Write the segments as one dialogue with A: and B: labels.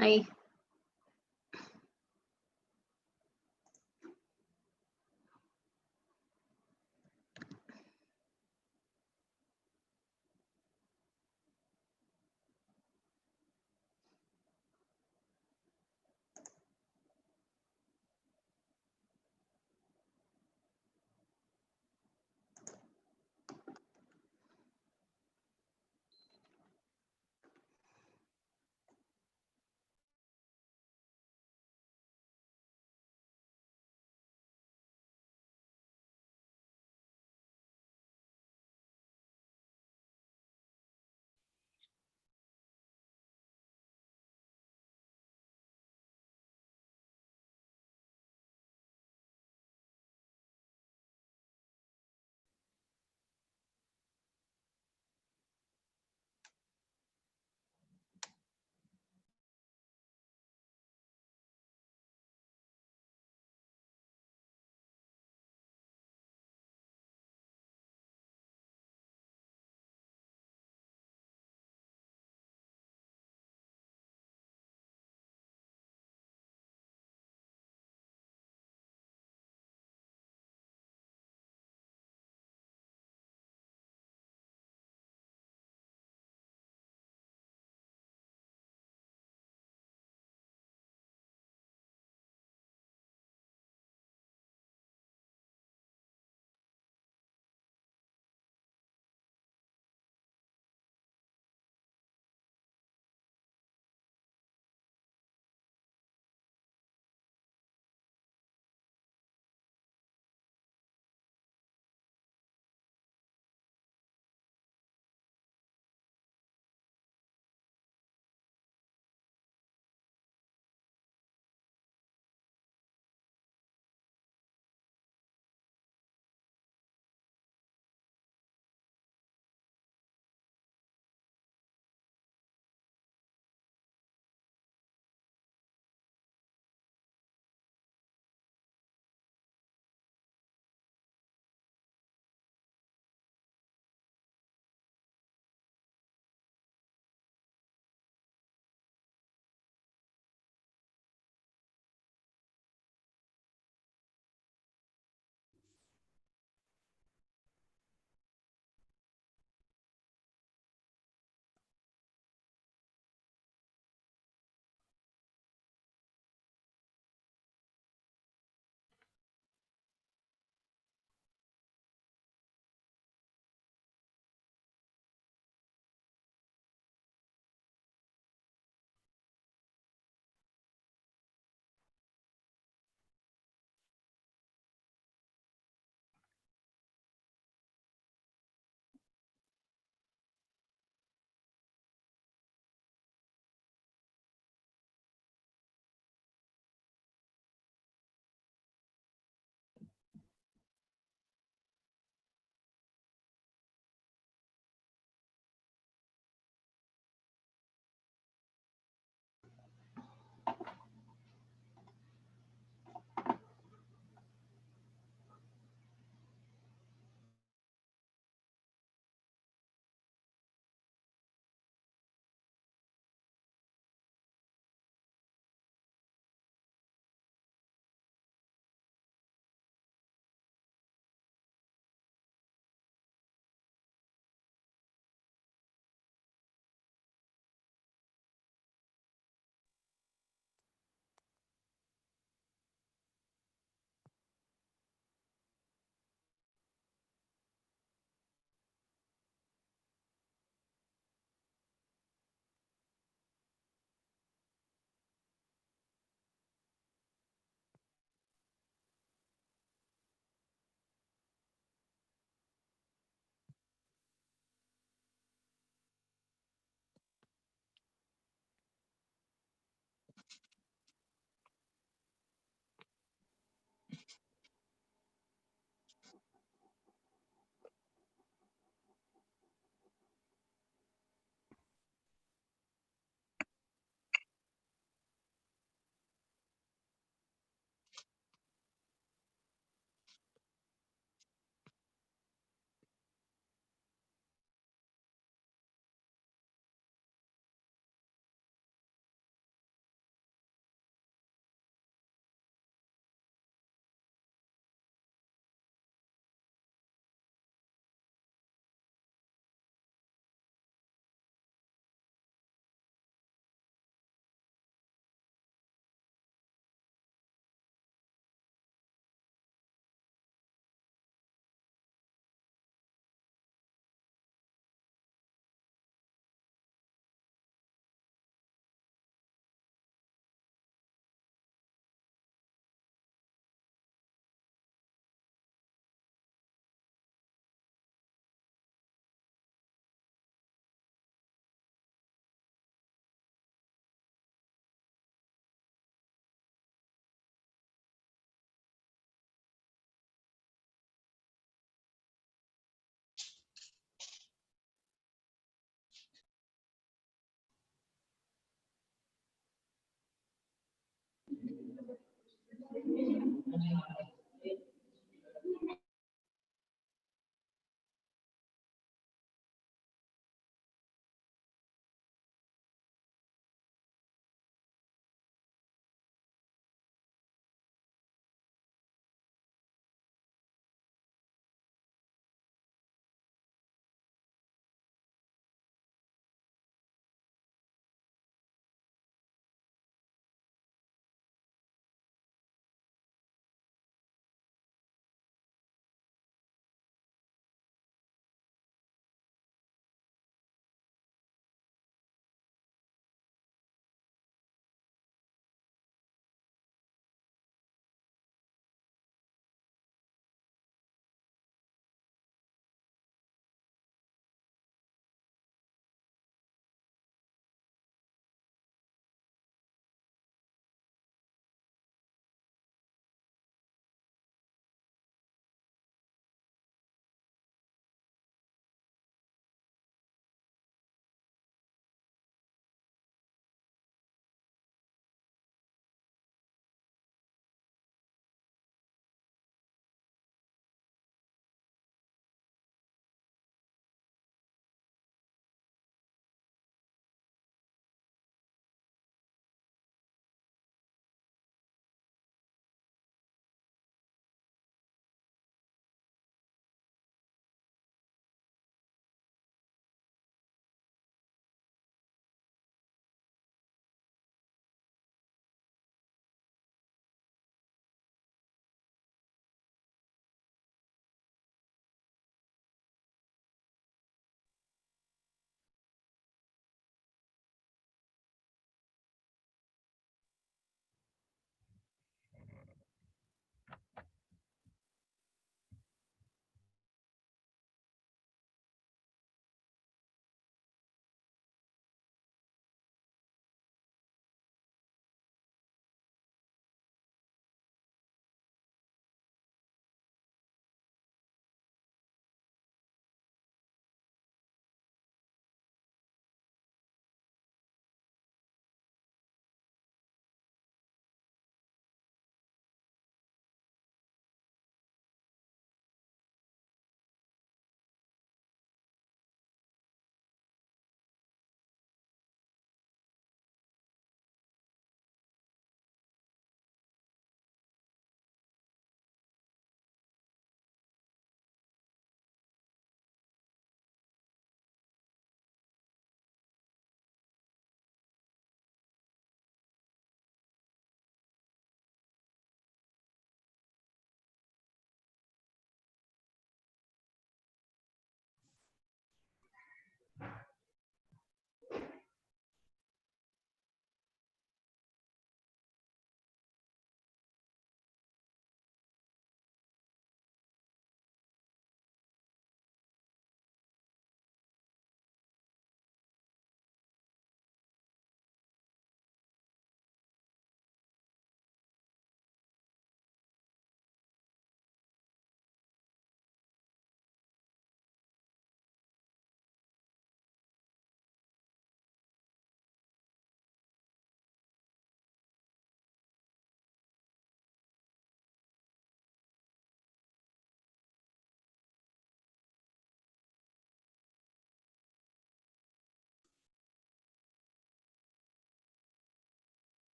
A: Ahí.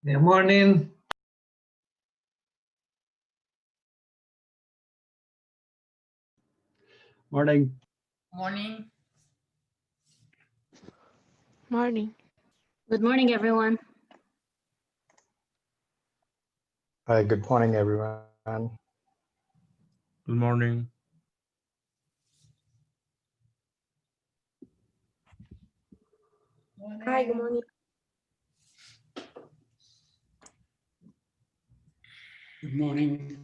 A: Good morning.
B: Morning.
C: Morning.
D: Morning.
E: Good morning, everyone.
F: Hi, good morning, everyone.
G: Good morning.
D: Hi, good morning.
H: Good morning.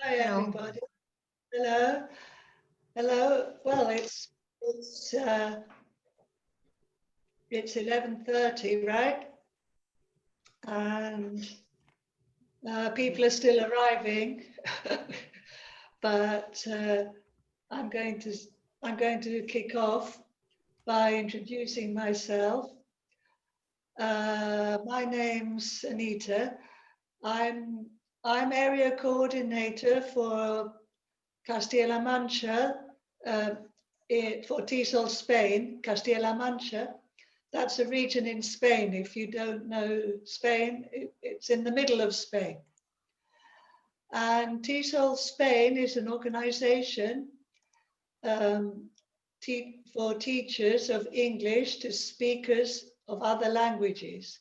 I: Hi everybody. Hello. Hello. Well, it's 11:30, right? And people are still arriving, but I'm going to kick off by introducing myself. My name's Anita. I'm area coordinator for Castilla-La Mancha, for TESOL-SPAIN, Castilla-La Mancha. That's a region in Spain. If you don't know Spain, it's in the middle of Spain. And TESOL-SPAIN is an organization for teachers of English to speakers of other languages.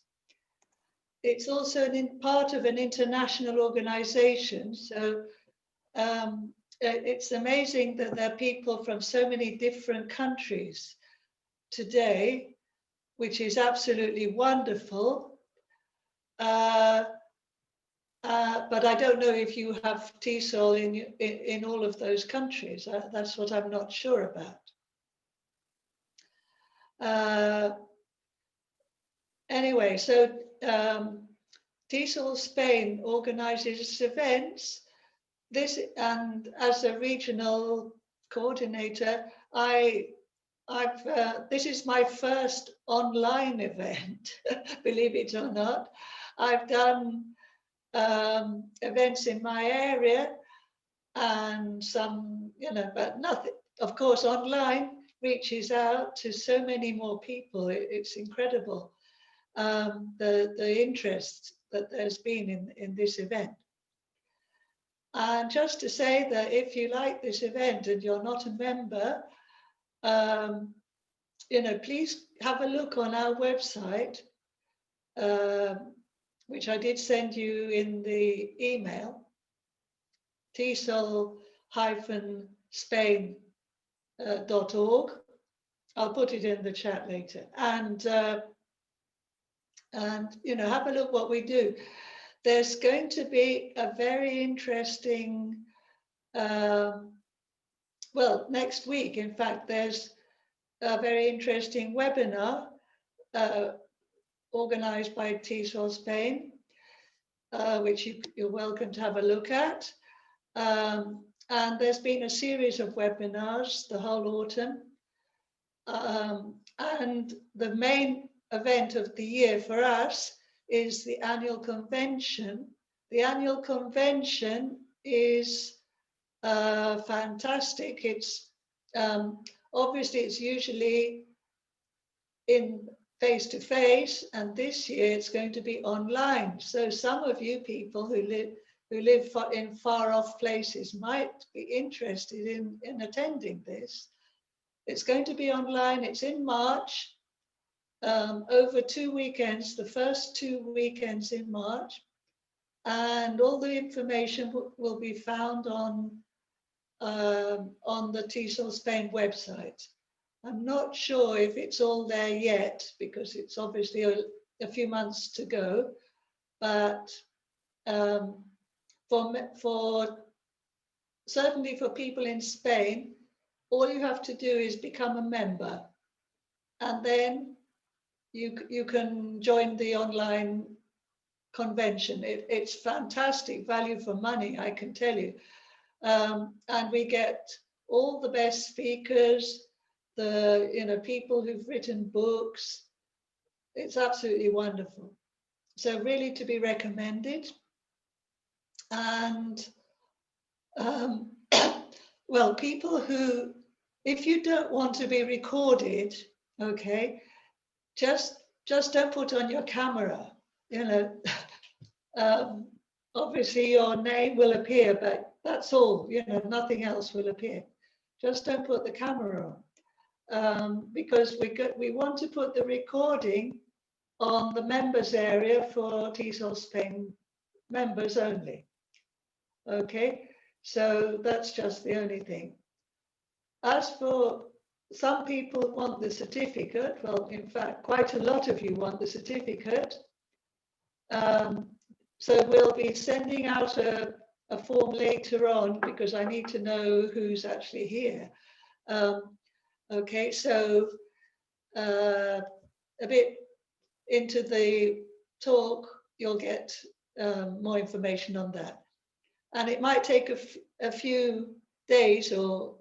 I: It's also part of an international organization. So it's amazing that there are people from so many different countries today, which is absolutely wonderful. But I don't know if you have TESOL in all of those countries. That's what I'm not sure about. Anyway, so TESOL-SPAIN organizes events. And as a regional coordinator, this is my first online event, believe it or not. I've done events in my area and some, but nothing, of course, online reaches out to so many more people. It's incredible, the interest that there's been in this event. And just to say that if you like this event and you're not a member, please have a look on our website, which I did send you in the email. TESOL-SPAIN.org. I'll put it in the chat later. And you know, have a look what we do. There's going to be a very interesting, well, next week, in fact, there's a very interesting webinar organized by TESOL-SPAIN, which you're welcome to have a look at. And there's been a series of webinars the whole autumn. And the main event of the year for us is the annual convention. The annual convention is fantastic. It's obviously it's usually in face-to-face, and this year it's going to be online. So some of you people who live in far-off places might be interested in attending this. It's going to be online. It's in March, over 2 weekends, the first 2 weekends in March, and all the information will be found on the TESOL-SPAIN website. I'm not sure if it's all there yet because it's obviously a few months to go, but certainly for people in Spain, all you have to do is become a member, and then you can join the online convention. It's fantastic value for money, I can tell you. And we get all the best speakers, people who've written books. It's absolutely wonderful. So really to be recommended. And well, people who, if you don't want to be recorded, okay, just don't put on your camera, you know. Obviously your name will appear, but that's all, you know, nothing else will appear. Just don't put the camera on, because we want to put the recording on the members area for TESOL-SPAIN members only. Okay, so that's just the only thing. As for some people want the certificate, well, in fact, quite a lot of you want the certificate. So we'll be sending out a form later on because I need to know who's actually here. Okay, so a bit into the talk, you'll get more information on that. And it might take a few days or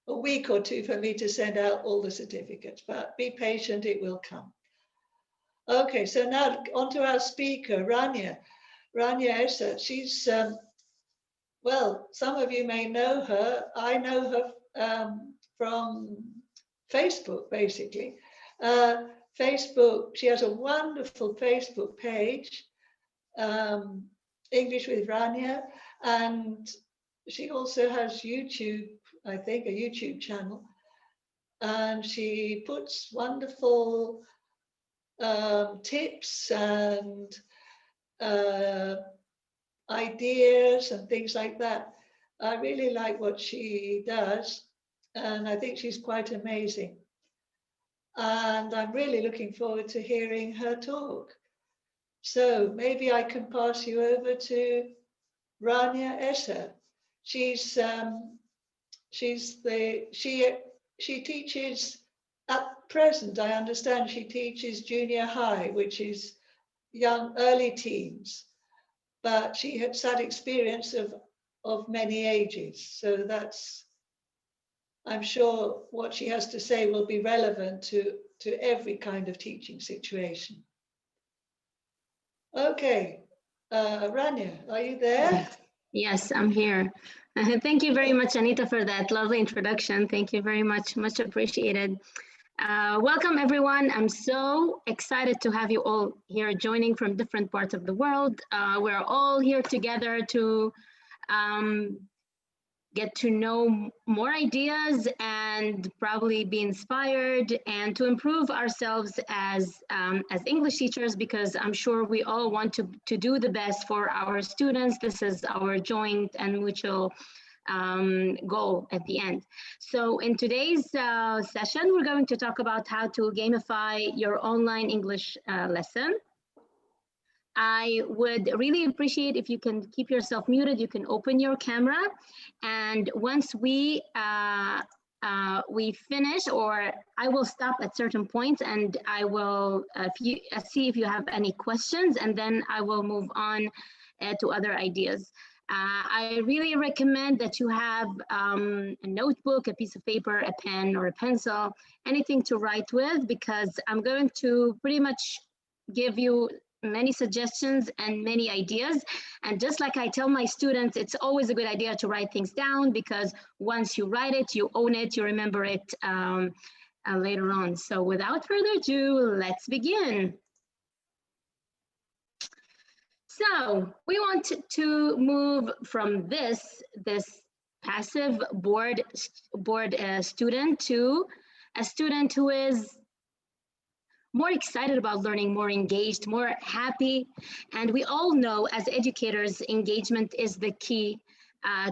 I: a week or two for me to send out all the certificates, but be patient, it will come. Okay, so now on to our speaker, Rania Essa. She's, well, some of you may know her. I know her from Facebook, basically. Facebook, she has a wonderful Facebook page, English with Rania, and she also has YouTube, I think, a YouTube channel, and she puts wonderful tips and ideas and things like that. I really like what she does, and I think she's quite amazing. And I'm really looking forward to hearing her talk. So maybe I can pass you over to Rania Essa. She teaches at present, I understand she teaches junior high, which is early teens, but she has had experience of many ages. So that's, I'm sure what she has to say will be relevant to every kind of teaching situation. Okay, Rania, are you there?
E: Yes, I'm here. Thank you very much, Anita, for that lovely introduction. Thank you very much, much appreciated. Welcome, everyone. I'm so excited to have you all here joining from different parts of the world. We're all here together to get to know more ideas and probably be inspired and to improve ourselves as English teachers, because I'm sure we all want to do the best for our students. This is our joint and mutual goal at the end. So in today's session, we're going to talk about how to gamify your online English lesson. I would really appreciate if you can keep yourself muted. You can open your camera, and once we finish, or I will stop at certain points, and I will see if you have any questions, and then I will move on to other ideas. I really recommend that you have a notebook, a piece of paper, a pen, or a pencil, anything to write with, because I'm going to pretty much give you many suggestions and many ideas. And just like I tell my students, it's always a good idea to write things down, because once you write it, you own it, you remember it later on. So without further ado, let's begin. So we want to move from this passive bored student to a student who is more excited about learning, more engaged, more happy. And we all know as educators, engagement is the key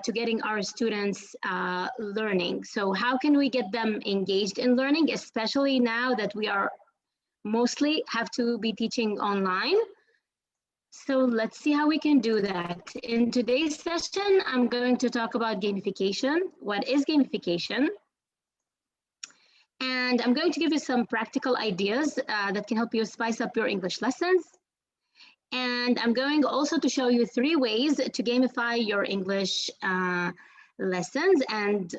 E: to getting our students learning. So how can we get them engaged in learning, especially now that we are mostly have to be teaching online? So let's see how we can do that. In today's session, I'm going to talk about gamification. What is gamification? And I'm going to give you some practical ideas that can help you spice up your English lessons. And I'm going also to show you 3 ways to gamify your English lessons. And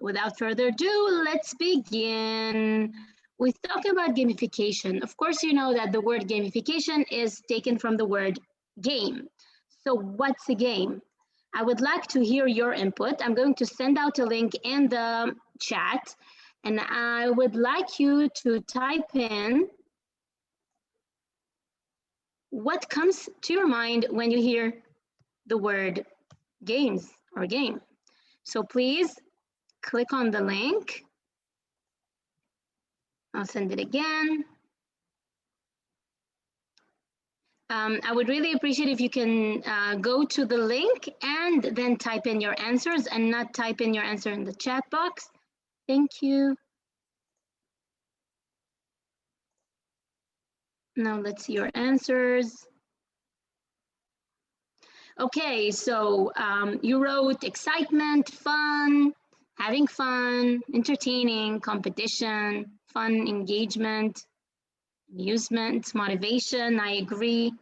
E: without further ado, let's begin. We talk about gamification. Of course, you know that the word gamification is taken from the word game. So what's a game? I would like to hear your input. I'm going to send out a link in the chat. And I would like you to type in what comes to your mind when you hear the word games or game. So please click on the link. I'll send it again. I would really appreciate if you can go to the link and then type in your answers and not type in your answer in the chat box. Thank you. Now let's see your answers. Okay, so you wrote excitement, fun, having fun, entertaining, competition, fun, engagement, amusement, motivation. I agree.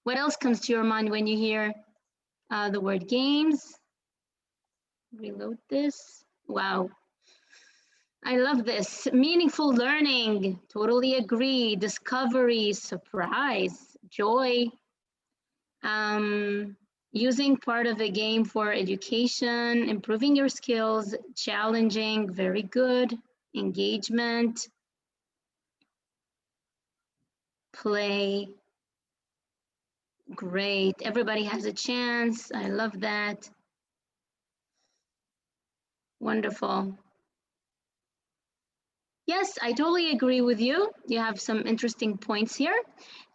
E: What else comes to your mind when you hear the word games? Reload this. Wow. I love this. Meaningful learning. Totally agree. Discovery, surprise, joy. Using part of the game for education, improving your skills, challenging, very good. Engagement. Play. Great. Everybody has a chance. I love that. Wonderful. Yes, I totally agree with you. You have some interesting points here.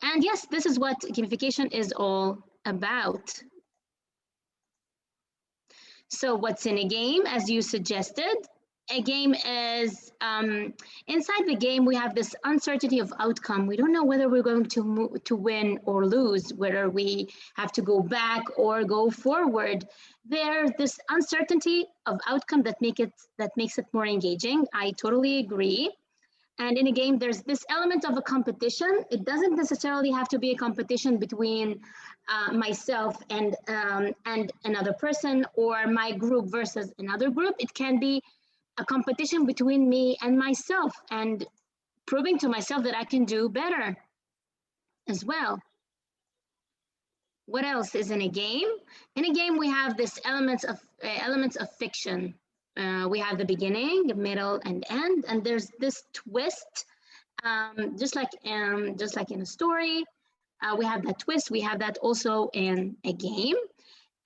E: And yes, this is what gamification is all about. So what's in a game, as you suggested? A game is, inside the game, we have this uncertainty of outcome. We don't know whether we're going to win or lose, whether we have to go back or go forward. There's this uncertainty of outcome that makes it more engaging. I totally agree. And in a game, there's this element of a competition. It doesn't necessarily have to be a competition between myself and another person, or my group versus another group. It can be a competition between me and myself, and proving to myself that I can do better as well. What else is in a game? In a game, we have this elements of fiction. We have the beginning, the middle, and end, and there's this twist. Just like in a story, we have that twist. We have that also in a game,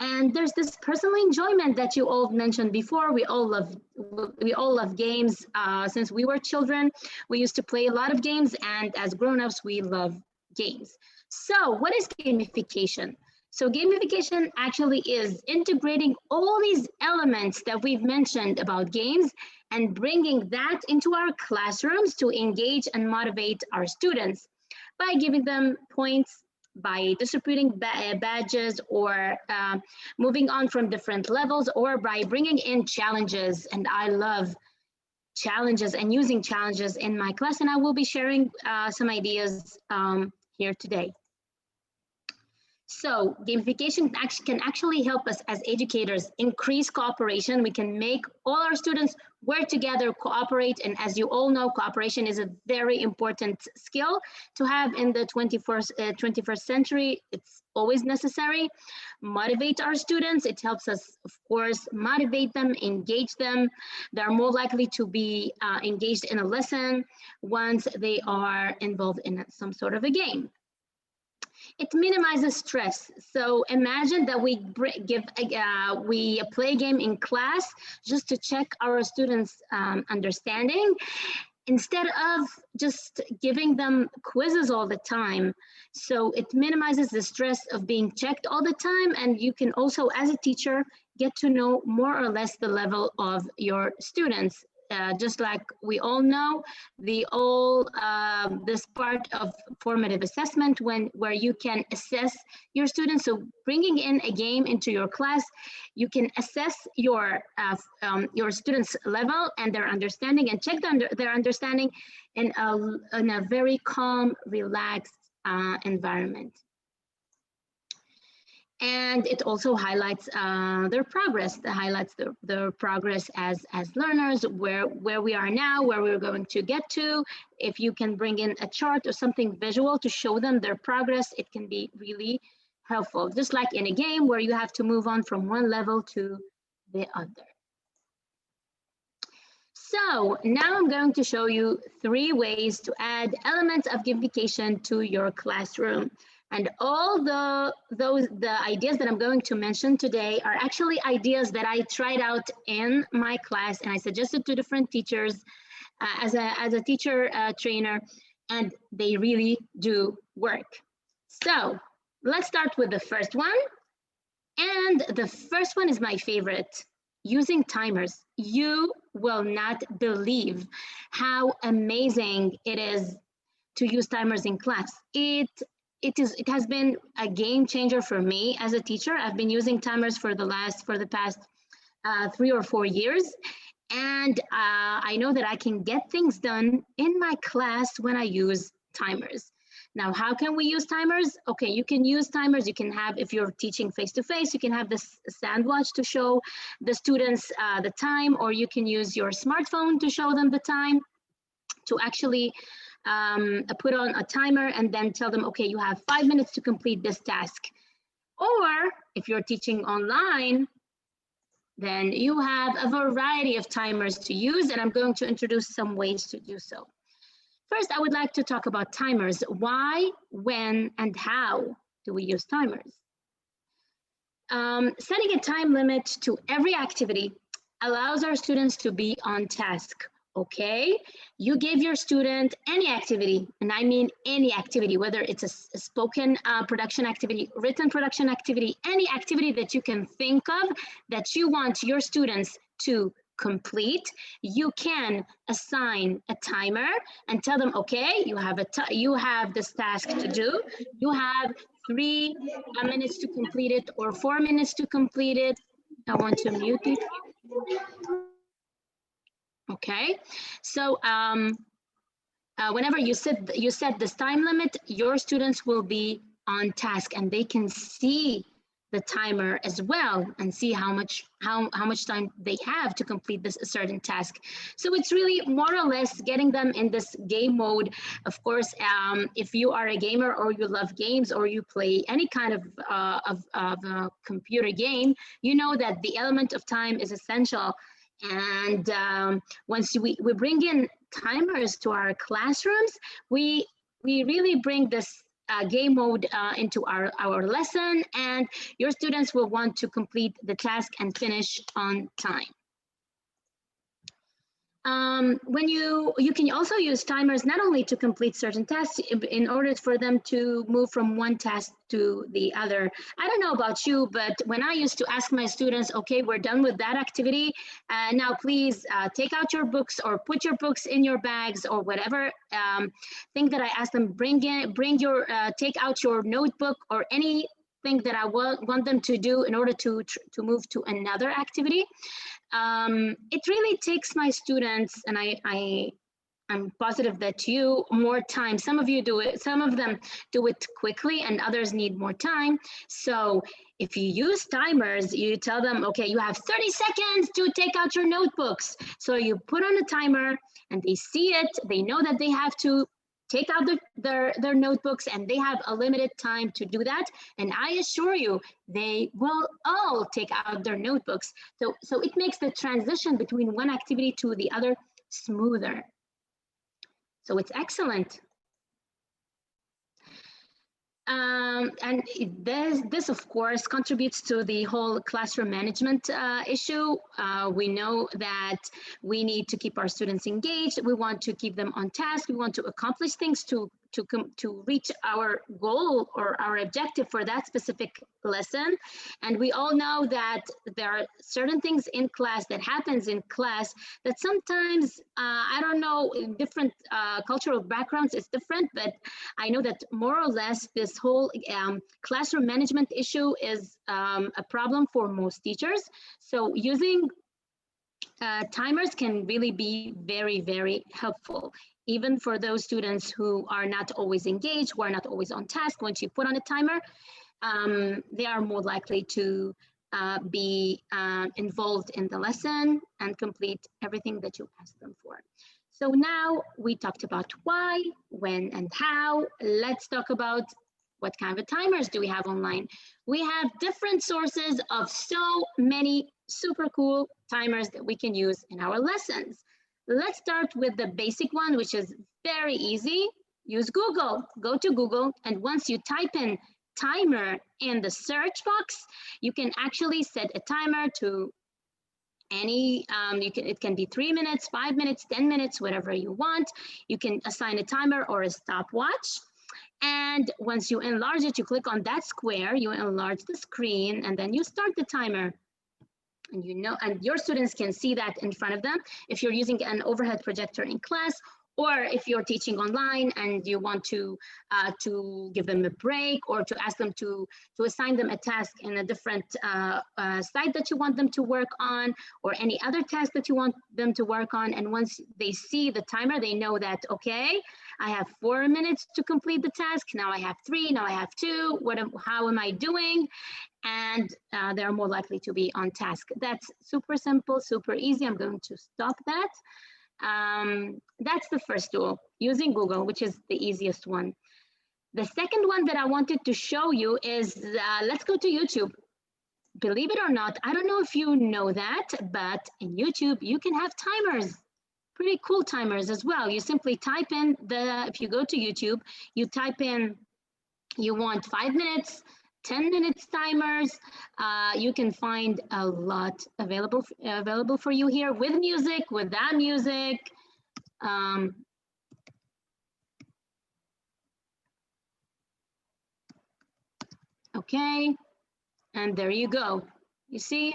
E: And there's this personal enjoyment that you all mentioned before. We all love games. Since we were children, we used to play a lot of games, and as grown-ups, we love games. So what is gamification? So gamification actually is integrating all these elements that we've mentioned about games and bringing that into our classrooms to engage and motivate our students by giving them points, by distributing badges, or moving on from different levels, or by bringing in challenges. And I love challenges and using challenges in my class, and I will be sharing some ideas here today. So gamification can actually help us as educators increase cooperation. We can make all our students work together, cooperate, and as you all know, cooperation is a very important skill to have in the 21st century. It's always necessary. Motivate our students. It helps us, of course, motivate them, engage them. They're more likely to be engaged in a lesson once they are involved in some sort of a game. It minimizes stress. So imagine that we play a game in class just to check our students' understanding, instead of just giving them quizzes all the time. So it minimizes the stress of being checked all the time, and you can also, as a teacher, get to know more or less the level of your students. Just like we all know, this part of formative assessment where you can assess your students. So bringing in a game into your class, you can assess your students' level and their understanding, and check their understanding in a very calm, relaxed environment. And it also highlights their progress. It highlights their progress as learners, where we are now, where we're going to get to. If you can bring in a chart or something visual to show them their progress, it can be really helpful. Just like in a game where you have to move on from one level to the other. So now I'm going to show you 3 ways to add elements of gamification to your classroom. And all the ideas that I'm going to mention today are actually ideas that I tried out in my class, and I suggested to different teachers as a teacher trainer, and they really do work. So let's start with the first one. And the first one is my favorite: using timers. You will not believe how amazing it is to use timers in class. It has been a game changer for me as a teacher. I've been using timers for the past 3 or 4 years, and I know that I can get things done in my class when I use timers. Now, how can we use timers? Okay, you can use timers. You can have, if you're teaching face-to-face, you can have this sandwich to show the students the time, or you can use your smartphone to show them the time, to actually put on a timer and then tell them, okay, you have 5 minutes to complete this task. Or if you're teaching online, then you have a variety of timers to use, and I'm going to introduce some ways to do so. First, I would like to talk about timers. Why, when, and how do we use timers? Setting a time limit to every activity allows our students to be on task. Okay, you give your student any activity, and I mean any activity, whether it's a spoken production activity, written production activity, any activity that you can think of that you want your students to complete. You can assign a timer and tell them, okay, you have this task to do. You have 3 minutes to complete it, or 4 minutes to complete it. I want to mute it. Okay, so whenever you set this time limit, your students will be on task, and they can see the timer as well and see how much time they have to complete this certain task. So it's really more or less getting them in this game mode. Of course, if you are a gamer, or you love games, or you play any kind of a computer game, you know that the element of time is essential. And once we bring in timers to our classrooms, we really bring this game mode into our lesson, and your students will want to complete the task and finish on time. When you can also use timers not only to complete certain tasks in order for them to move from one task to the other. I don't know about you, but when I used to ask my students, okay, we're done with that activity, now please take out your books or put your books in your bags or whatever thing that I asked them, take out your notebook or anything that I want them to do in order to move to another activity. It really takes my students, and I'm positive that you, more time. Some of you do it, some of them do it quickly and others need more time. So if you use timers, you tell them, okay, you have 30 seconds to take out your notebooks. So you put on a timer and they see it, they know that they have to take out their notebooks and they have a limited time to do that. And I assure you, they will all take out their notebooks. So it makes the transition between one activity to the other smoother. So it's excellent. And this, of course, contributes to the whole classroom management issue. We know that we need to keep our students engaged. We want to keep them on task. We want to accomplish things to reach our goal or our objective for that specific lesson. And we all know that there are certain things in class that happens in class that sometimes, I don't know, in different cultural backgrounds it's different, but I know that more or less this whole classroom management issue is a problem for most teachers. So using timers can really be very, very helpful, even for those students who are not always engaged, who are not always on task. Once you put on a timer, they are more likely to be involved in the lesson and complete everything that you asked them for. So now we talked about why, when, and how. Let's talk about what kind of timers do we have online. We have different sources of so many super cool timers that we can use in our lessons. Let's start with the basic one, which is very easy. Use Google. Go to Google, and once you type in timer in the search box, you can actually set a timer to any, it can be 3 minutes, 5 minutes, 10 minutes, whatever you want. You can assign a timer or a stopwatch. And once you enlarge it, you click on that square, you enlarge the screen, and then you start the timer. And you know, and your students can see that in front of them if you're using an overhead projector in class, or if you're teaching online and you want to give them a break or to ask them to assign them a task in a different site that you want them to work on, or any other task that you want them to work on. And once they see the timer, they know that, okay, I have 4 minutes to complete the task. Now I have 3, now I have 2. How am I doing? And they're more likely to be on task. That's super simple, super easy. I'm going to stop that. That's the first tool, using Google, which is the easiest one. The second one that I wanted to show you is, let's go to YouTube. Believe it or not, I don't know if you know that, but in YouTube, you can have timers, pretty cool timers as well. You simply type in if you go to YouTube, you type in, you want 5 minutes, 10 minutes timers. You can find a lot available for you here, with music, without music. Okay, and there you go. You see,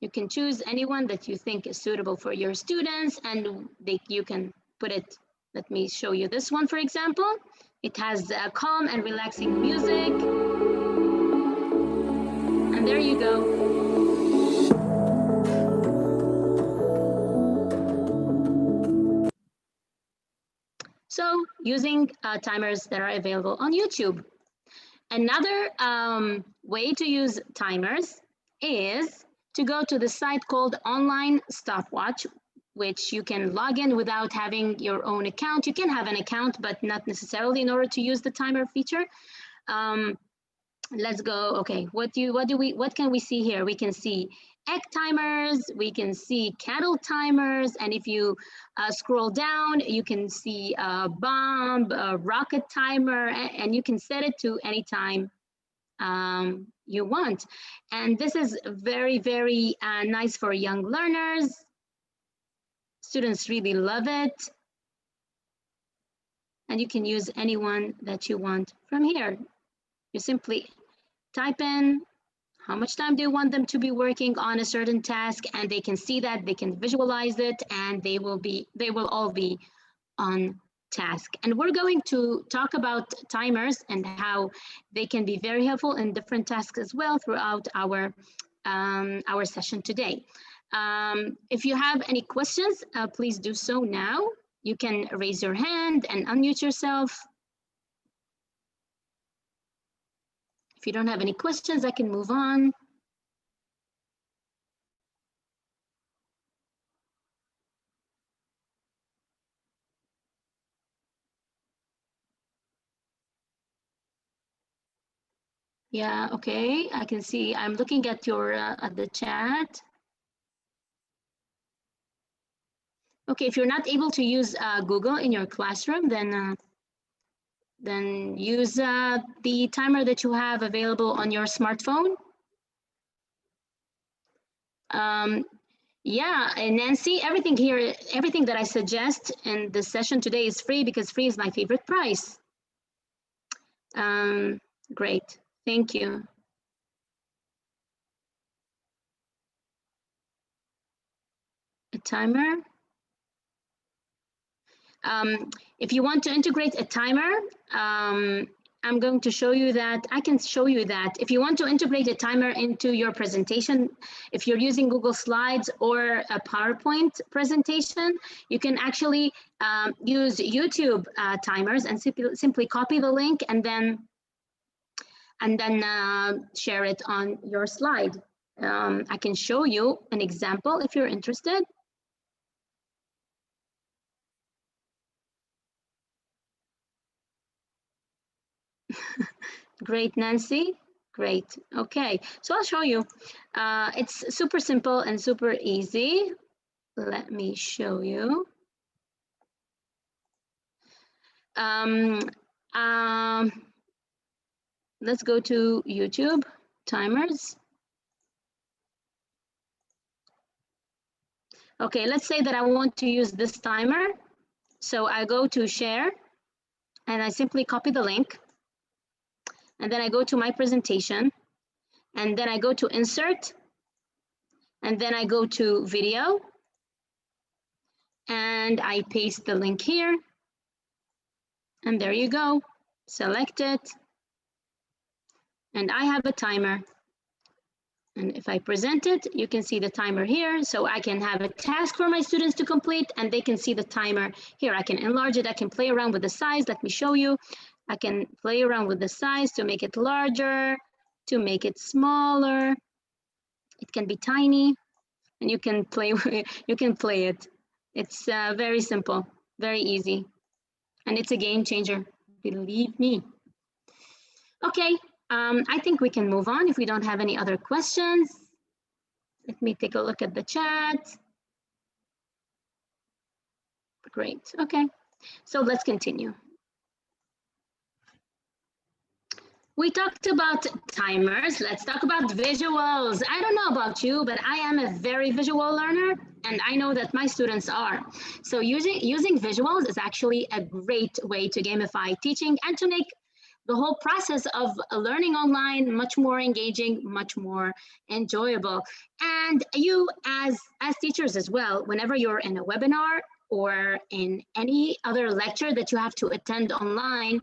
E: you can choose anyone that you think is suitable for your students, and you can put it. Let me show you this one, for example. It has calm and relaxing music. And there you go. So using timers that are available on YouTube. Another way to use timers is to go to the site called Online Stopwatch, which you can log in without having your own account. You can have an account, but not necessarily in order to use the timer feature. Let's go. Okay, what can we see here? We can see egg timers, we can see kettle timers, and if you scroll down, you can see a bomb, a rocket timer, and you can set it to any time you want. And this is very, very nice for young learners. Students really love it. And you can use any one that you want from here. You simply type in how much time do you want them to be working on a certain task, and they can see that, they can visualize it, and they will all be on task. And we're going to talk about timers and how they can be very helpful in different tasks as well throughout our session today. If you have any questions, please do so now. You can raise your hand and unmute yourself. If you don't have any questions, I can move on. Yeah, okay, I can see, I'm looking at your, at the chat. Okay, if you're not able to use Google in your classroom, then use the timer that you have available on your smartphone. Yeah, and Nancy, everything here, everything that I suggest in this session today is free because free is my favorite price. Great, thank you. A timer. If you want to integrate a timer, I'm going to show you that. I can show you that. If you want to integrate a timer into your presentation, if you're using Google Slides or a PowerPoint presentation, you can actually use YouTube timers and simply copy the link and then share it on your slide. I can show you an example if you're interested. Great, Nancy. Great. Okay, so I'll show you. It's super simple and super easy. Let me show you. Let's go to YouTube timers. Okay, let's say that I want to use this timer. So I go to share and I simply copy the link. And then I go to my presentation, and then I go to insert, and then I go to video, and I paste the link here, and there you go. Select it, and I have a timer. And if I present it, you can see the timer here, so I can have a task for my students to complete, and they can see the timer here. I can enlarge it, I can play around with the size. Let me show you. I can play around with the size to make it larger, to make it smaller. It can be tiny, and you can play it. It's very simple, very easy, and it's a game changer, believe me. Okay, I think we can move on if we don't have any other questions. Let me take a look at the chat. Great, okay, so let's continue. We talked about timers. Let's talk about visuals. I don't know about you, but I am a very visual learner, and I know that my students are. So using visuals is actually a great way to gamify teaching and to make the whole process of learning online much more engaging, much more enjoyable. And you as teachers as well, whenever you're in a webinar or in any other lecture that you have to attend online,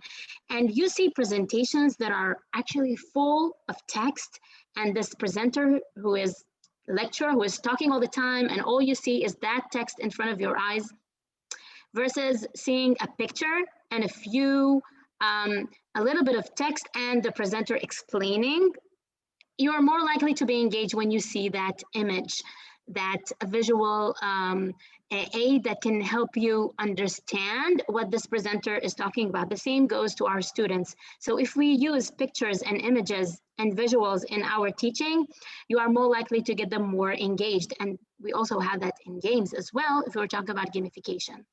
E: and you see presentations that are actually full of text, and this presenter who is lecturer who is talking all the time, and all you see is that text in front of your eyes, versus seeing a picture and a little bit of text and the presenter explaining, you are more likely to be engaged when you see that image. that visual aid that can help you understand what this presenter is talking about. The same goes to our students. So if we use pictures and images and visuals in our teaching, you are more likely to get them more engaged. And we also have that in games as well, if we're talking about gamification.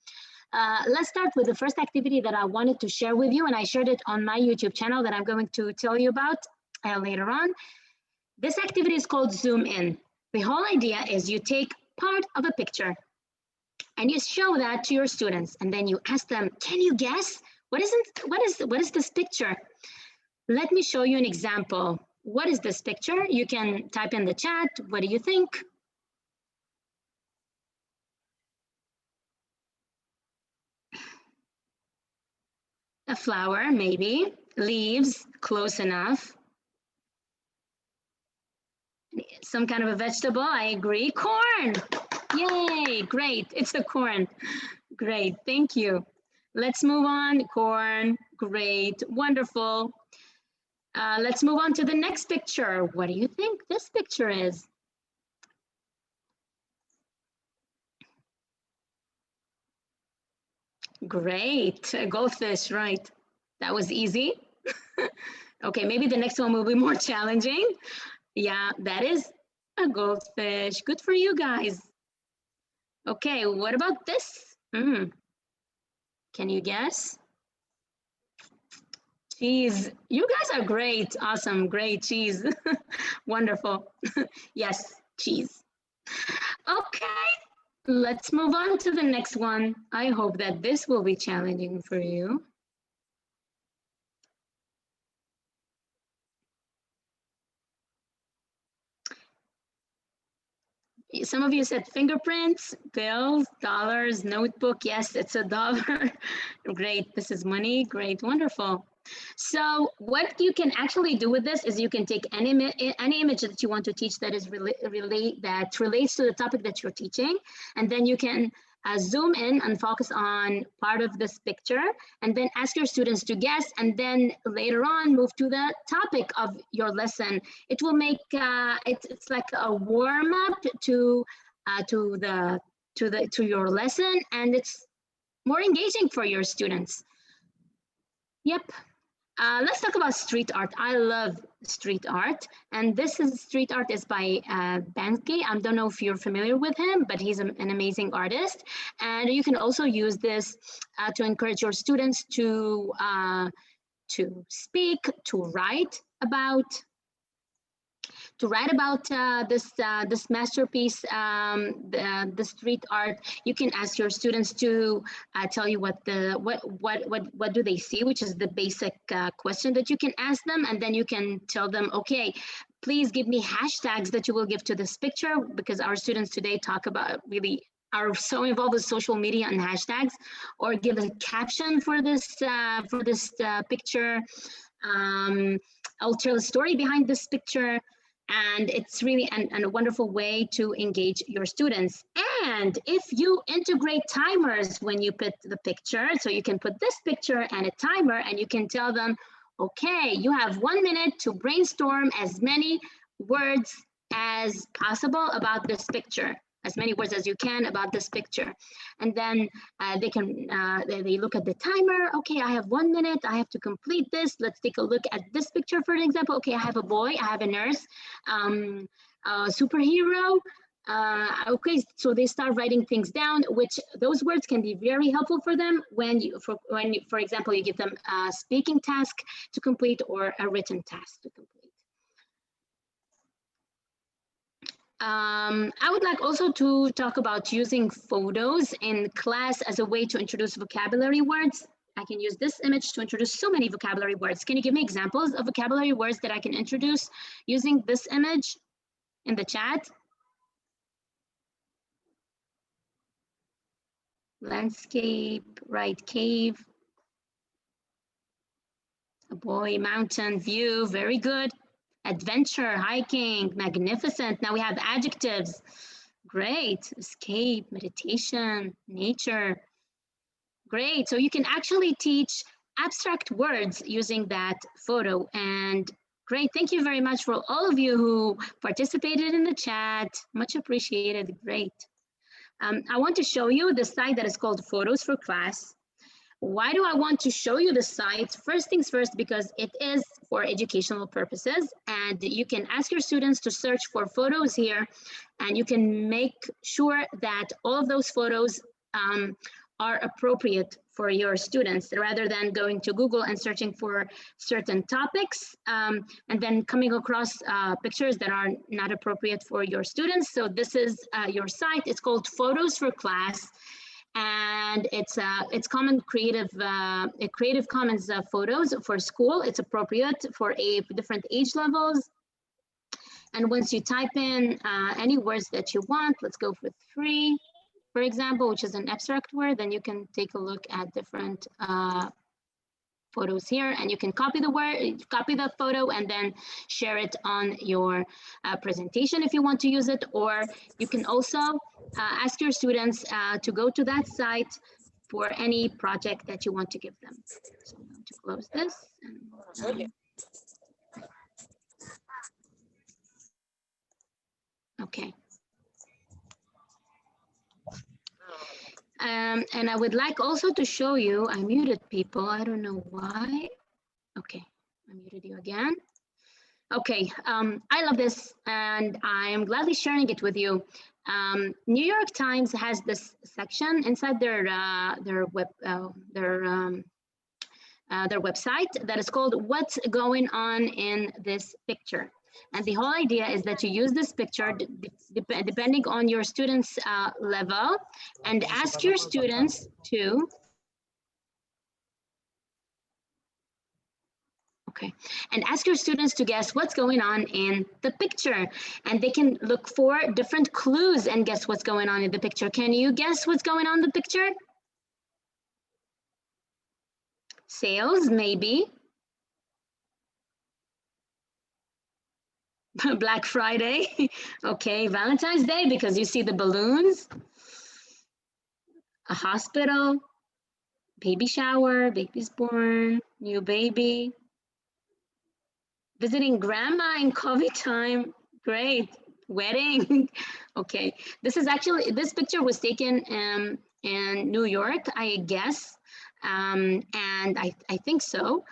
E: Let's start with the first activity that I wanted to share with you, and I shared it on my YouTube channel that I'm going to tell you about later on. This activity is called Zoom In. The whole idea is you take part of a picture and you show that to your students, and then you ask them, can you guess? What is this picture? Let me show you an example. What is this picture? You can type in the chat. What do you think? A flower, maybe. Leaves, close enough. Some kind of a vegetable, I agree. Corn! Yay, great. It's a corn. Great, thank you. Let's move on. Corn, great, wonderful. Let's move on to the next picture. What do you think this picture is? Great, a goldfish, right. That was easy. Okay, maybe the next one will be more challenging. Yeah, that is a goldfish. Good for you guys. Okay, what about this? Can you guess? Cheese. You guys are great. Awesome. Great. Cheese. Wonderful. Yes, cheese. Okay, let's move on to the next one. I hope that this will be challenging for you. Some of you said fingerprints, bills, dollars, notebook. Yes, it's a dollar. Great. This is money. Great. Wonderful. So what you can actually do with this is you can take any image that you want to teach that is that relates to the topic that you're teaching, and then you can zoom in and focus on part of this picture, and then ask your students to guess, and then later on move to the topic of your lesson. It will make it's like a warm up to your lesson, and it's more engaging for your students. Yep. Let's talk about street art. I love street art, and this is street art is by Banksy. I don't know if you're familiar with him, but he's an amazing artist. And you can also use this to encourage your students to speak, to write about this masterpiece, the street art. You can ask your students to tell you what do they see, which is the basic question that you can ask them, and then you can tell them, okay, please give me hashtags that you will give to this picture, because our students today really are so involved with social media and hashtags, or give a caption for this picture. I'll tell a story behind this picture. And it's really a wonderful way to engage your students. And if you integrate timers when you put the picture, so you can put this picture and a timer, and you can tell them, okay, you have 1 minute to brainstorm as many words as possible about this picture, as many words as you can about this picture. And then they look at the timer. Okay, I have 1 minute. I have to complete this. Let's take a look at this picture, for example. Okay, I have a boy. I have a nurse, a superhero. Okay, so they start writing things down, which those words can be very helpful for them when for example, you give them a speaking task to complete or a written task to complete. I would like also to talk about using photos in class as a way to introduce vocabulary words. I can use this image to introduce so many vocabulary words. Can you give me examples of vocabulary words that I can introduce using this image in the chat? Landscape, right, cave, a boy, mountain, view, very good. Adventure, hiking, magnificent. Now we have adjectives. Great. Escape, meditation, nature. Great. So you can actually teach abstract words using that photo. And Great. Thank you very much for all of you who participated in the chat. Much appreciated. Great. I want to show you the site that is called Photos for Class. Why do I want to show you the site? First things first, because it is for educational purposes, and you can ask your students to search for photos here, and you can make sure that all of those photos are appropriate for your students, rather than going to Google and searching for certain topics and then coming across pictures that are not appropriate for your students. So this is your site. It's called Photos for Class. And it's common Creative Commons photos for school. It's appropriate for different age levels. And once you type in any words that you want, let's go for 3, for example, which is an abstract word, then you can take a look at different photos here, and you can copy the photo and then share it on your presentation if you want to use it, or you can also ask your students to go to that site for any project that you want to give them. So I'm going to close this. Okay. And I would like also to show you, I muted people, I don't know why. Okay, I muted you again. Okay, I love this and I am gladly sharing it with you. New York Times has this section inside their website that is called "What's Going On in This Picture." And the whole idea is that you use this picture depending on your students' level, and ask your students to and ask your students to guess what's going on in the picture. And they can look for different clues and guess what's going on in the picture. Can you guess what's going on in the picture? Sales, maybe. Black Friday. Okay, Valentine's Day, because you see the balloons. A hospital, baby shower, baby's born, new baby. Visiting grandma in COVID time, great. Wedding, okay. This picture was taken in New York, I guess, and I think so.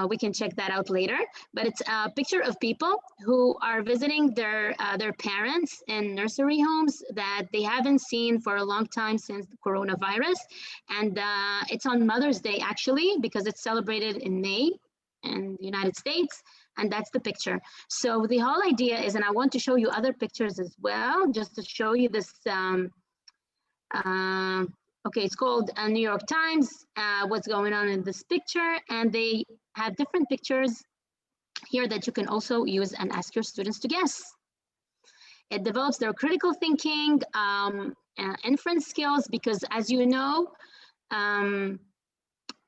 E: We can check that out later, but it's a picture of people who are visiting their parents in nursery homes that they haven't seen for a long time since the coronavirus. And it's on Mother's Day, actually, because it's celebrated in May in the United States. And that's the picture. So the whole idea is, and I want to show you other pictures as well, just to show you this. Okay, it's called New York Times, what's going on in this picture. And they have different pictures here that you can also use and ask your students to guess. It develops their critical thinking, inference skills, because as you know,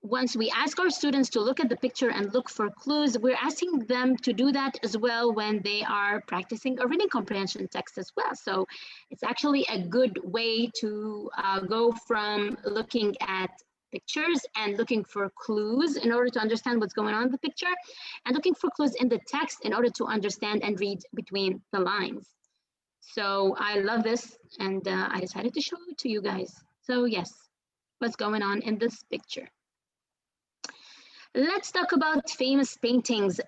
E: once we ask our students to look at the picture and look for clues, we're asking them to do that as well when they are practicing a reading comprehension text as well. So it's actually a good way to go from looking at pictures and looking for clues in order to understand what's going on in the picture, and looking for clues in the text in order to understand and read between the lines. So I love this, and I decided to show it to you guys. So yes, what's going on in this picture? Let's talk about famous paintings.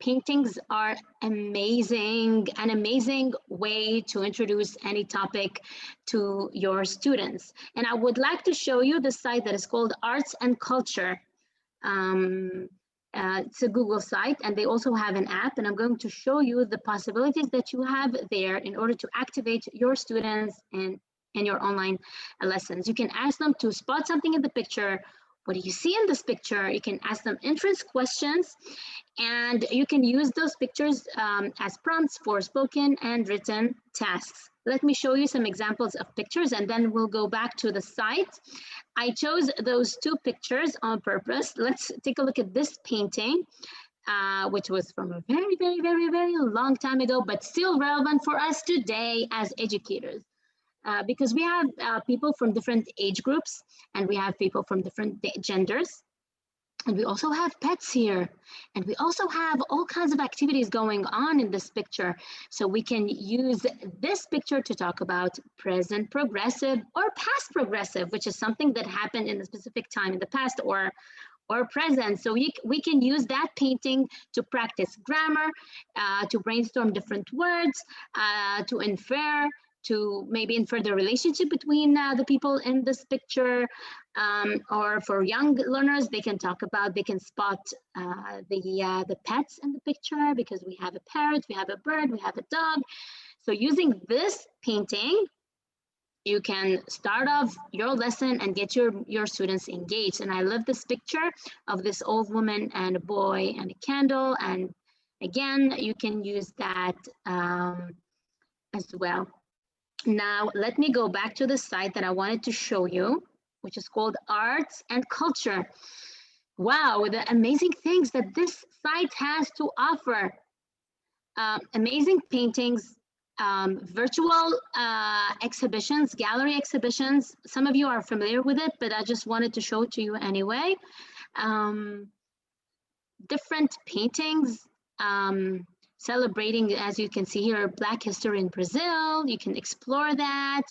E: Paintings are amazing, an amazing way to introduce any topic to your students. And I would like to show you the site that is called Arts and Culture. It's a Google site, and they also have an app, and I'm going to show you the possibilities that you have there in order to activate your students in your online lessons. You can ask them to spot something in the picture. What do you see in this picture? You can ask them inference questions, and you can use those pictures as prompts for spoken and written tasks. Let me show you some examples of pictures, and then we'll go back to the site. I chose those 2 pictures on purpose. Let's take a look at this painting, which was from a very, very, very, very long time ago, but still relevant for us today as educators. Because we have people from different age groups, and we have people from different genders. And we also have pets here. And we also have all kinds of activities going on in this picture. So we can use this picture to talk about present progressive or past progressive, which is something that happened in a specific time in the past or present. So we can use that painting to practice grammar, to brainstorm different words, to infer, to maybe infer the relationship between the people in this picture, or for young learners, they can spot the pets in the picture, because we have a parrot, we have a bird, we have a dog. So using this painting, you can start off your lesson and get your students engaged. And I love this picture of this old woman and a boy and a candle. And again, you can use that as well. Now, let me go back to the site that I wanted to show you, which is called Arts and Culture. Wow, the amazing things that this site has to offer. Amazing paintings, virtual exhibitions, gallery exhibitions. Some of you are familiar with it, but I just wanted to show it to you anyway. Different paintings, celebrating, as you can see here, Black history in Brazil. You can explore that.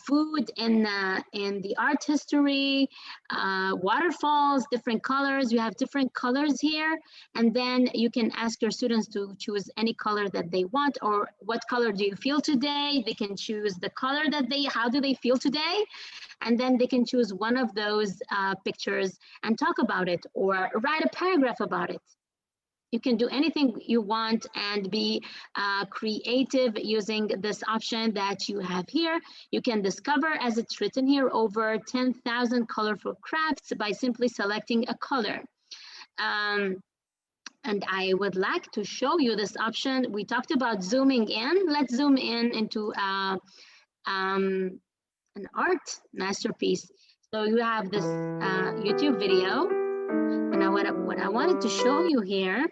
E: Food in the art history, waterfalls, different colors. You have different colors here, and then you can ask your students to choose any color that they want, or what color do you feel today? They can choose the color how do they feel today? And then they can choose one of those pictures and talk about it, or write a paragraph about it. You can do anything you want and be creative using this option that you have here. You can discover, as it's written here, over 10,000 colorful crafts by simply selecting a color. And I would like to show you this option. We talked about zooming in. Let's zoom in into an art masterpiece. So you have this YouTube video. And what I wanted to show you here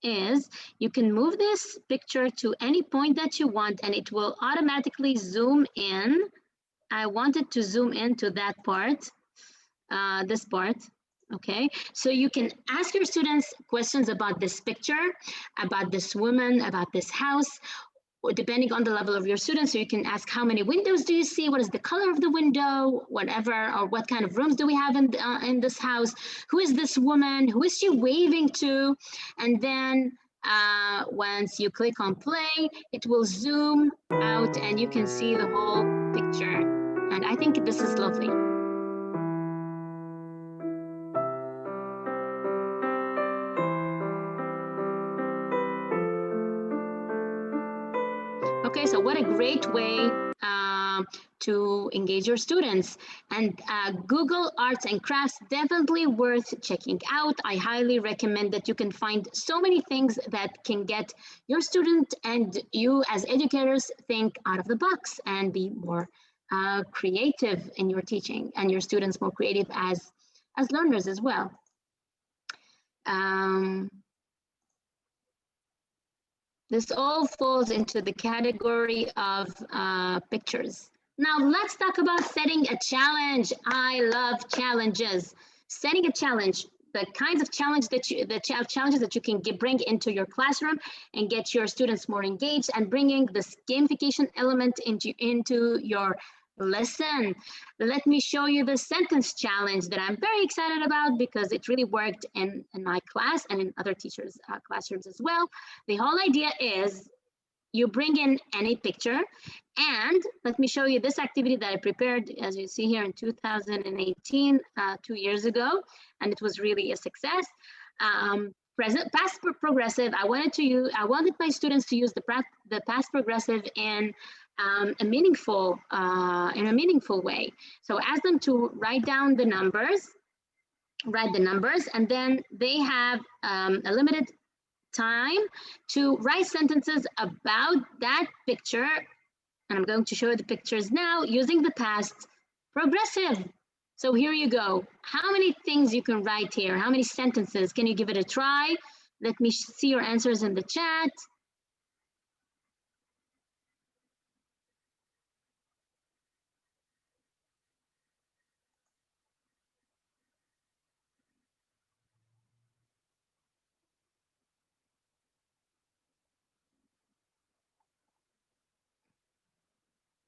E: is you can move this picture to any point that you want, and it will automatically zoom in. I wanted to zoom into that part, this part. Okay, so you can ask your students questions about this picture, about this woman, about this house, or depending on the level of your students. So you can ask, how many windows do you see? What is the color of the window? Whatever, or what kind of rooms do we have in this house? Who is this woman? Who is she waving to? And then once you click on play, it will zoom out and you can see the whole picture. And I think this is lovely. Okay, so what a great way to engage your students. And Google Arts and Crafts, definitely worth checking out. I highly recommend that. You can find so many things that can get your student and you as educators think out of the box and be more creative in your teaching, and your students more creative as learners as well. This all falls into the category of pictures. Now let's talk about setting a challenge. I love challenges. Setting a challenge, the kinds of challenges that you can bring into your classroom and get your students more engaged, and bringing this gamification element into your lesson. Let me show you the sentence challenge that I'm very excited about, because it really worked in my class and in other teachers' classrooms as well. The whole idea is you bring in any picture, and let me show you this activity that I prepared, as you see here, in 2018, 2 years ago, and it was really a success. Present, past progressive. I wanted my students to use the past progressive in a meaningful way. So ask them to write the numbers, and then they have a limited time to write sentences about that picture. And I'm going to show you the pictures now using the past progressive. So here you go. How many things you can write here? How many sentences? Can you give it a try? Let me see your answers in the chat.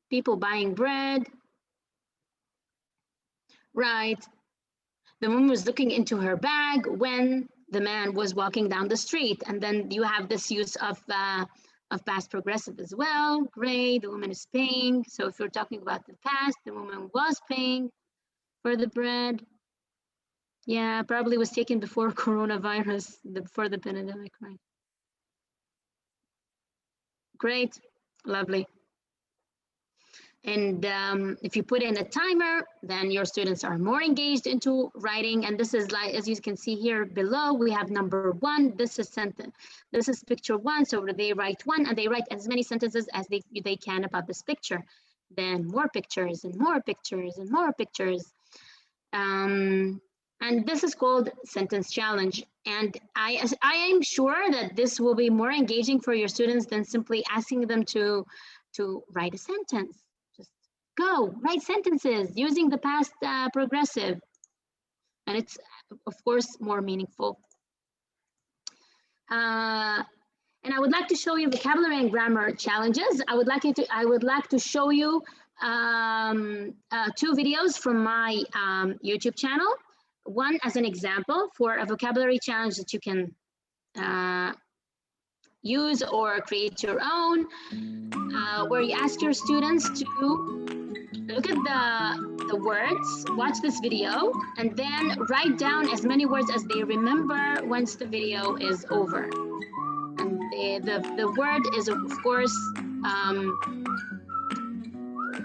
E: People buying bread. Right. The woman was looking into her bag when the man was walking down the street. And then you have this use of past progressive as well. Great, the woman is paying. So if you're talking about the past, the woman was paying for the bread. Yeah, probably was taken before coronavirus, before the pandemic, right? Great, lovely. And if you put in a timer, then your students are more engaged into writing. And this is like, as you can see here below, we have number 1. This is sentence. This is picture 1. So they write 1 and they write as many sentences as they can about this picture. Then more pictures and more pictures and more pictures. And this is called sentence challenge. And I am sure that this will be more engaging for your students than simply asking them to write a sentence. Just go, write sentences using the past progressive. And it's, of course, more meaningful. And I would like to show you vocabulary and grammar challenges. I would like to show you 2 videos from my YouTube channel. One as an example for a vocabulary challenge that you can use or create your own, where you ask your students to look at the words, watch this video, and then write down as many words as they remember once the video is over. And the word is, of course,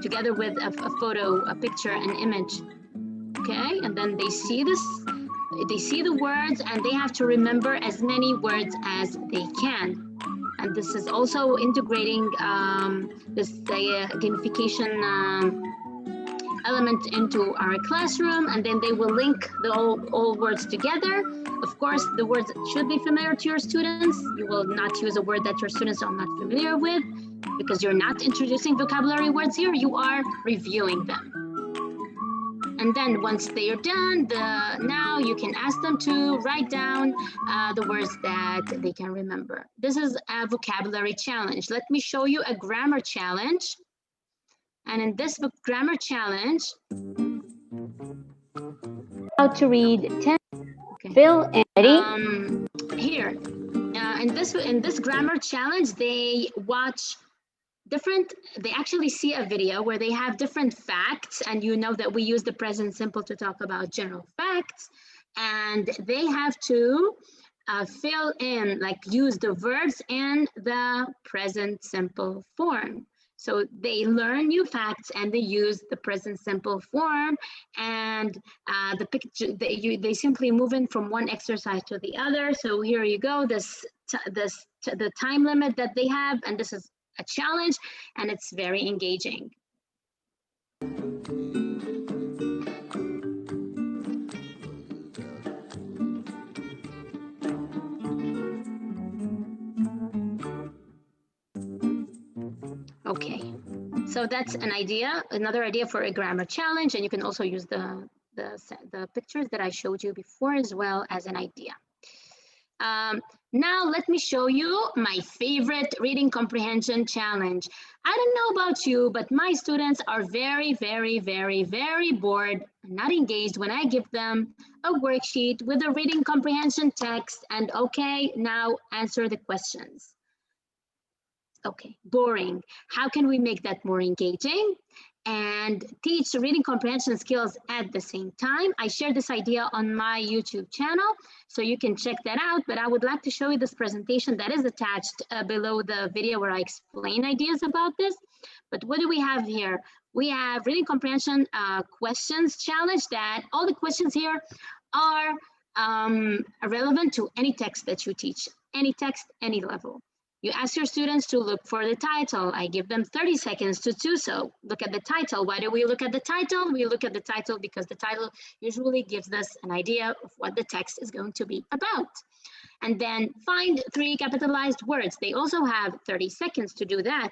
E: together with a photo, a picture, an image. Okay, and then they see this, they see the words, and they have to remember as many words as they can. And this is also integrating this gamification element into our classroom, and then they will link the all words together. Of course, the words should be familiar to your students. You will not use a word that your students are not familiar with, because you're not introducing vocabulary words here, you are reviewing them. And then once they are done, now you can ask them to write down the words that they can remember. This is a vocabulary challenge. Let me show you a grammar challenge. And in this grammar challenge,
A: how to read 10.
E: okay.
A: Phil and ready?
E: Here, in this grammar challenge, they watch they actually see a video where they have different facts, and you know that we use the present simple to talk about general facts, and they have to fill in, like use the verbs in the present simple form. So they learn new facts and they use the present simple form, and the picture they simply move in from one exercise to the other. So here you go, the time limit that they have, and this is a challenge, and it's very engaging. Okay, so that's an idea, another idea for a grammar challenge, and you can also use the pictures that I showed you before as well as an idea. Now let me show you my favorite reading comprehension challenge. I don't know about you, but my students are very, very, very, very bored, not engaged when I give them a worksheet with a reading comprehension text and okay, now answer the questions. Okay, boring. How can we make that more engaging and teach reading comprehension skills at the same time? I shared this idea on my YouTube channel, so you can check that out, but I would like to show you this presentation that is attached below the video where I explain ideas about this. But what do we have here? We have reading comprehension questions challenge, that all the questions here are relevant to any text that you teach, any text, any level. You ask your students to look for the title. I give them 30 seconds to do so. Look at the title. Why do we look at the title? We look at the title because the title usually gives us an idea of what the text is going to be about. And then find 3 capitalized words. They also have 30 seconds to do that.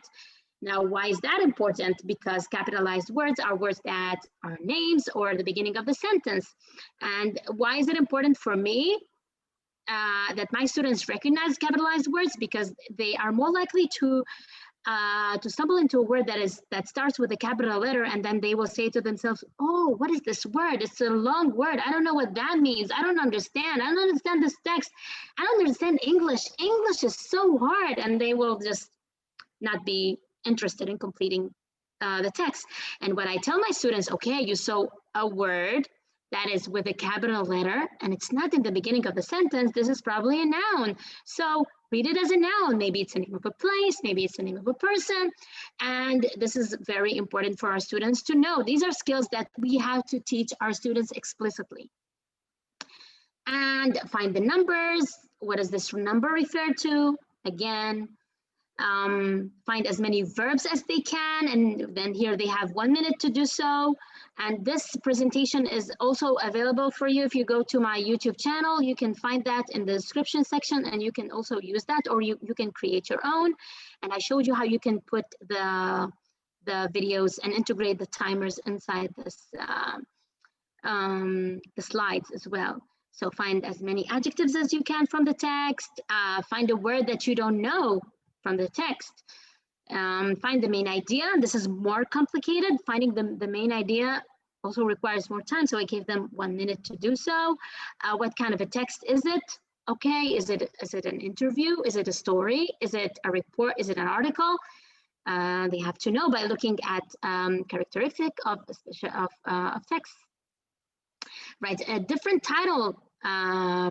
E: Now, why is that important? Because capitalized words are words that are names or the beginning of the sentence. And why is it important for me that my students recognize capitalized words? Because they are more likely to to stumble into a word that starts with a capital letter, and then they will say to themselves, oh, what is this word? It's a long word. I don't know what that means. I don't understand. I don't understand this text. I don't understand English. English is so hard. And they will just not be interested in completing the text. And when I tell my students, okay, you saw a word that is with a capital letter and it's not in the beginning of the sentence, this is probably a noun. So read it as a noun. Maybe it's the name of a place, maybe it's the name of a person. And this is very important for our students to know. These are skills that we have to teach our students explicitly. And find the numbers. What does this number refer to? Again, find as many verbs as they can, and then here they have 1 minute to do so. And this presentation is also available for you. If you go to my YouTube channel, you can find that in the description section, and you can also use that, or you can create your own. And I showed you how you can put the videos and integrate the timers inside this the slides as well. So find as many adjectives as you can from the text. Find a word that you don't know from the text. Find the main idea. This is more complicated. Finding the main idea also requires more time, so I gave them 1 minute to do so. What kind of a text is it? Okay, is it an interview? Is it a story? Is it a report? Is it an article? They have to know by looking at characteristic of text. Right, a different title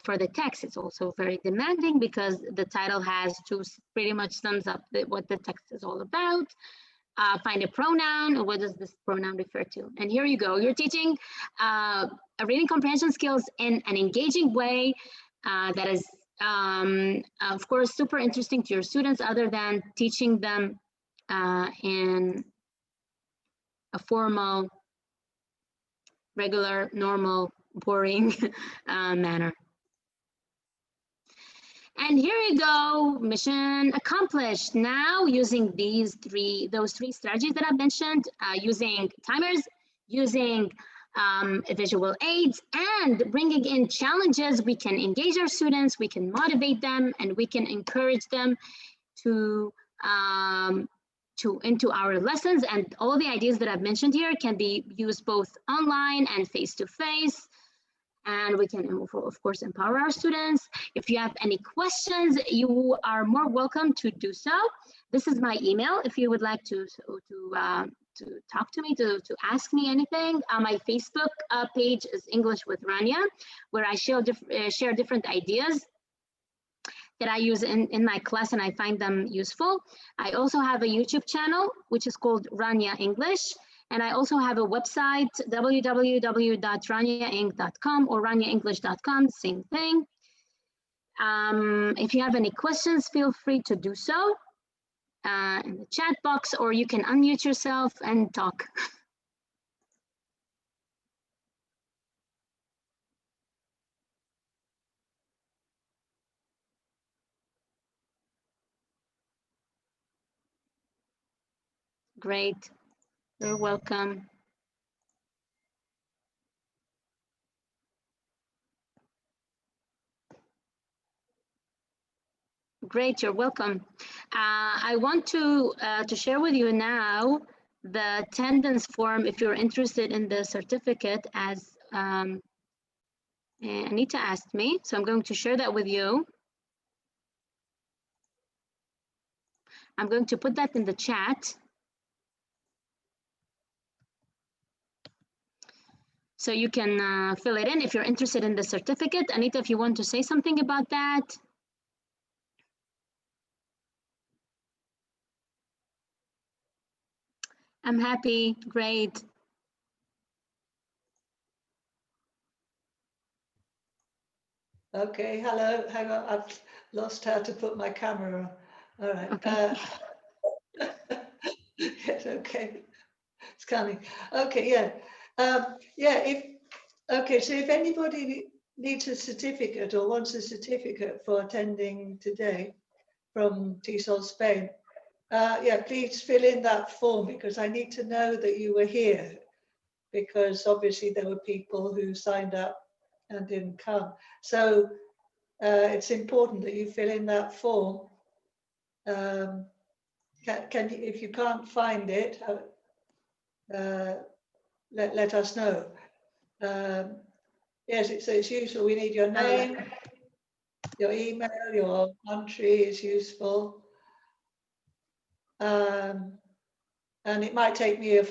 E: for the text is also very demanding, because the title has to pretty much sums up what the text is all about. Find a pronoun. What does this pronoun refer to? And here you go. You're teaching a reading comprehension skills in an engaging way that is, of course, super interesting to your students, other than teaching them in a formal, regular, normal, boring manner. And here you go, mission accomplished. Now using those three strategies that I mentioned, using timers, using visual aids, and bringing in challenges, we can engage our students, we can motivate them, and we can encourage them to into our lessons. And all the ideas that I've mentioned here can be used both online and face-to-face. And we can, of course, empower our students. If you have any questions, you are more welcome to do so. This is my email if you would like to talk to me, to ask me anything. My Facebook page is English with Rania, where I share different ideas that I use in my class, and I find them useful. I also have a YouTube channel, which is called Rania English. And I also have a website, www.raniaenglish.com or raniaenglish.com, same thing. If you have any questions, feel free to do so in the chat box, or you can unmute yourself and talk. Great, you're welcome. Great, you're welcome. I want to share with you now the attendance form if you're interested in the certificate, as Anita asked me. So I'm going to share that with you. I'm going to put that in the chat. So you can fill it in if you're interested in the certificate. Anita, if you want to say something about that. I'm happy, great.
I: Okay, hello, hang on, I've lost how to put my camera on. All right.
E: Okay.
I: Yes, okay, it's coming. Okay, yeah. So if anybody needs a certificate or wants a certificate for attending today from TESOL Spain, please fill in that form, because I need to know that you were here, because obviously there were people who signed up and didn't come. So it's important that you fill in that form. can you, if you can't find it, let us know. Yes, it's useful. We need your name, your email, your country is useful. And it might take me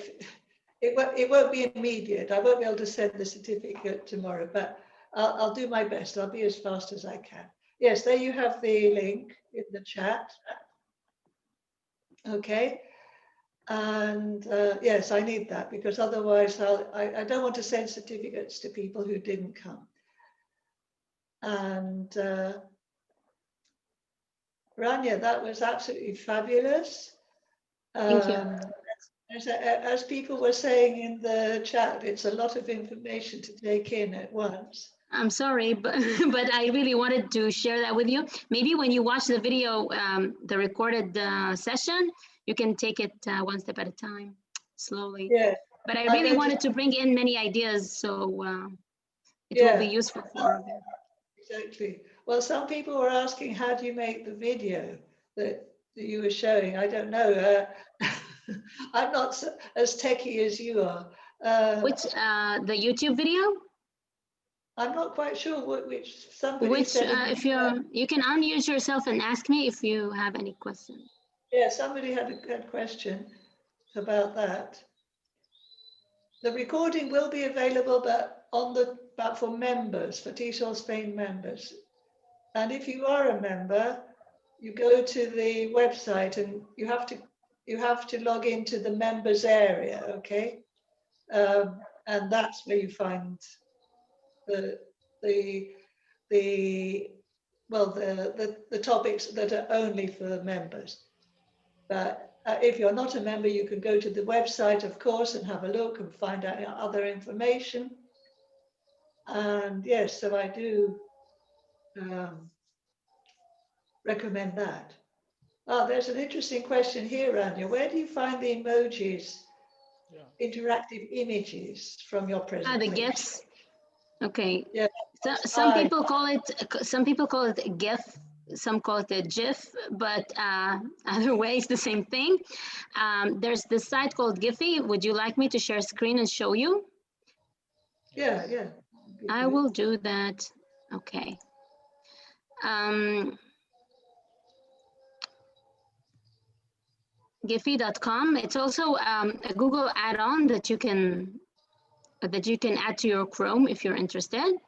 I: it won't be immediate. I won't be able to send the certificate tomorrow, but I'll do my best. I'll be as fast as I can. Yes, there you have the link in the chat. Okay. And yes, I need that because otherwise I don't want to send certificates to people who didn't come. And Rania, that was absolutely fabulous.
E: Thank you.
I: As people were saying in the chat, it's a lot of information to take in at once.
E: I'm sorry, but but I really wanted to share that with you. Maybe when you watch the video, the recorded session, you can take it one step at a time, slowly.
I: Yeah.
E: But I really wanted to bring in many ideas, so it will be useful for all of you.
I: Exactly. Well, some people were asking, how do you make the video that you were showing? I don't know. I'm not as techie as you are.
E: Which the YouTube video?
I: I'm not quite sure which somebody
E: Which
I: said.
E: if you can unmute yourself and ask me if you have any questions.
I: Yeah, somebody had a good question about that. The recording will be available, but for members, for TESOL-SPAIN members. And if you are a member, you go to the website and you have to log into the members area, okay? And that's where you find the topics that are only for members. But if you're not a member, you can go to the website, of course, and have a look and find out other information. And yes, so I do recommend that. Oh, there's an interesting question here, Rania. Where do you find the emojis, interactive images from your presentation?
E: The GIFs. Okay.
I: Yeah.
E: So, some people call it GIF. Some call it a GIF, but either way, it's the same thing. There's this site called Giphy. Would you like me to share screen and show you?
I: Yeah, yeah.
E: I will do that. Okay. Giphy.com. It's also a Google add-on that you can add to your Chrome if you're interested.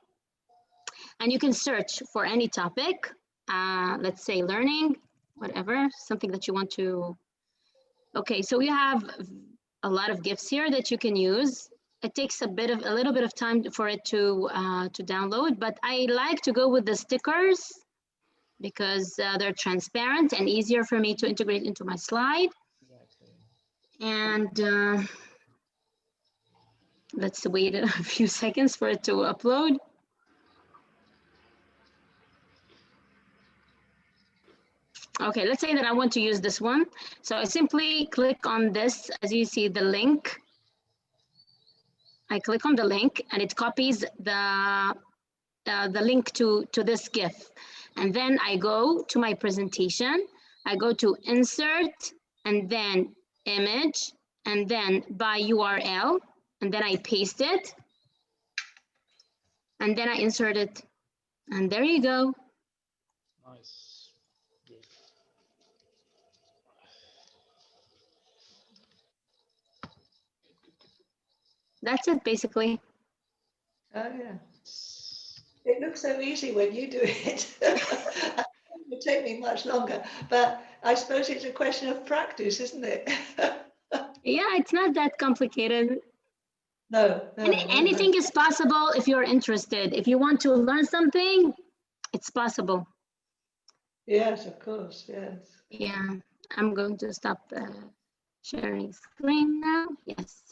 E: And you can search for any topic, let's say learning, whatever, something that you want to. Okay, so we have a lot of GIFs here that you can use. It takes a little bit of time for it to download, but I like to go with the stickers because they're transparent and easier for me to integrate into my slide. And let's wait a few seconds for it to upload. Okay, let's say that I want to use this one. So I simply click on this, as you see the link. I click on the link and it copies the link to this GIF. And then I go to my presentation. I go to insert and then image and then by URL. And then I paste it. And then I insert it. And there you go.
F: Nice. Good.
E: That's it, basically.
I: Oh, yeah. It looks so easy when you do it. It would take me much longer, but I suppose it's a question of practice, isn't it?
E: Yeah, it's not that complicated.
I: No.
E: Anything is possible if you're interested. If you want to learn something, it's possible.
I: Yes, of course, yes.
E: Yeah, I'm going to stop sharing screen now. Yes,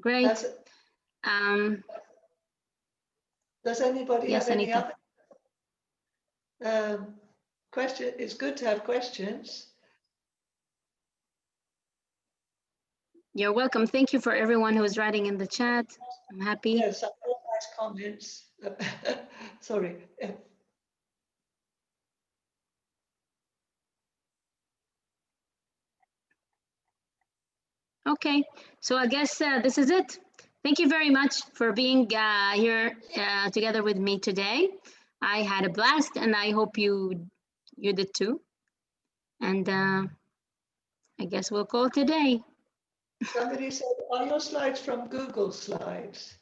E: great.
I: Does anybody
E: yes,
I: have any
E: Anita.
I: other question? It's good to have questions.
E: You're welcome. Thank you for everyone who is writing in the chat. I'm happy.
I: Yes, some very nice comments. Sorry.
E: Okay, so I guess this is it. Thank you very much for being here together with me today. I had a blast, and I hope you did too. And I guess we'll call it a day.
I: Somebody said, are your slides from Google Slides?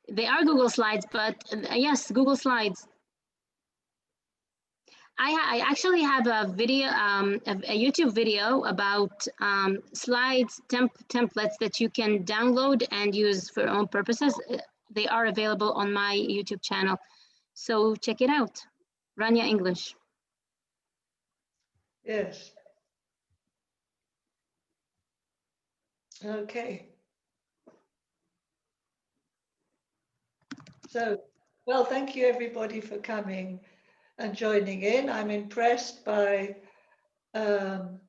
E: They are Google Slides, but yes, Google Slides. I actually have a video, a YouTube video about slides templates that you can download and use for your own purposes. They are available on my YouTube channel. So check it out, Rania English.
I: Yes. Okay. So, well, thank you everybody for coming and joining in. I'm impressed by, I'm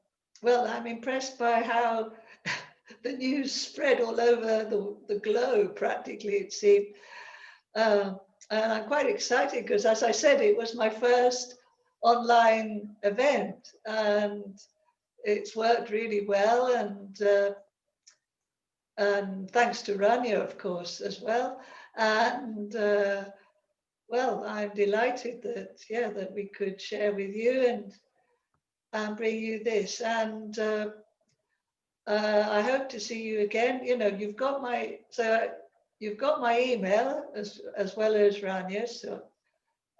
I: impressed by how the news spread all over the globe, practically, it seemed. And I'm quite excited because, as I said, it was my first online event and it's worked really well. And thanks to Rania, of course, as well. And well, I'm delighted that, yeah, that we could share with you and bring you this. And I hope to see you again. You know, you've got my email as well as Rania's. So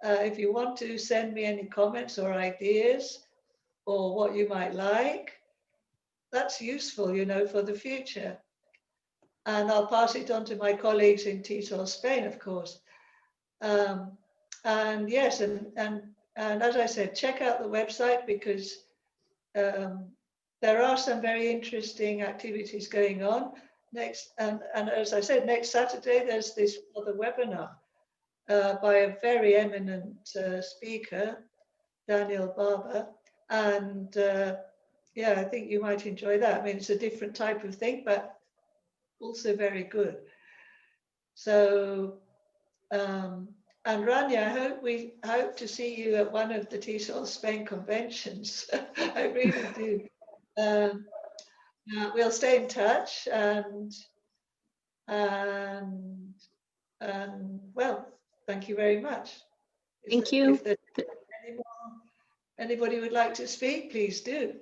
I: if you want to send me any comments or ideas or what you might like, that's useful, you know, for the future. And I'll pass it on to my colleagues in TESOL-SPAIN, of course. And yes, and as I said, check out the website because there are some very interesting activities going on. And as I said, next Saturday, there's this other webinar by a very eminent speaker, Daniel Barber. And yeah, I think you might enjoy that. I mean, it's a different type of thing, but also very good. So, and Rania, I hope to see you at one of the TESOL-SPAIN conventions. I really do. We'll stay in touch and well, thank you very much.
E: Thank you.
I: If there's anybody would like to speak, please do.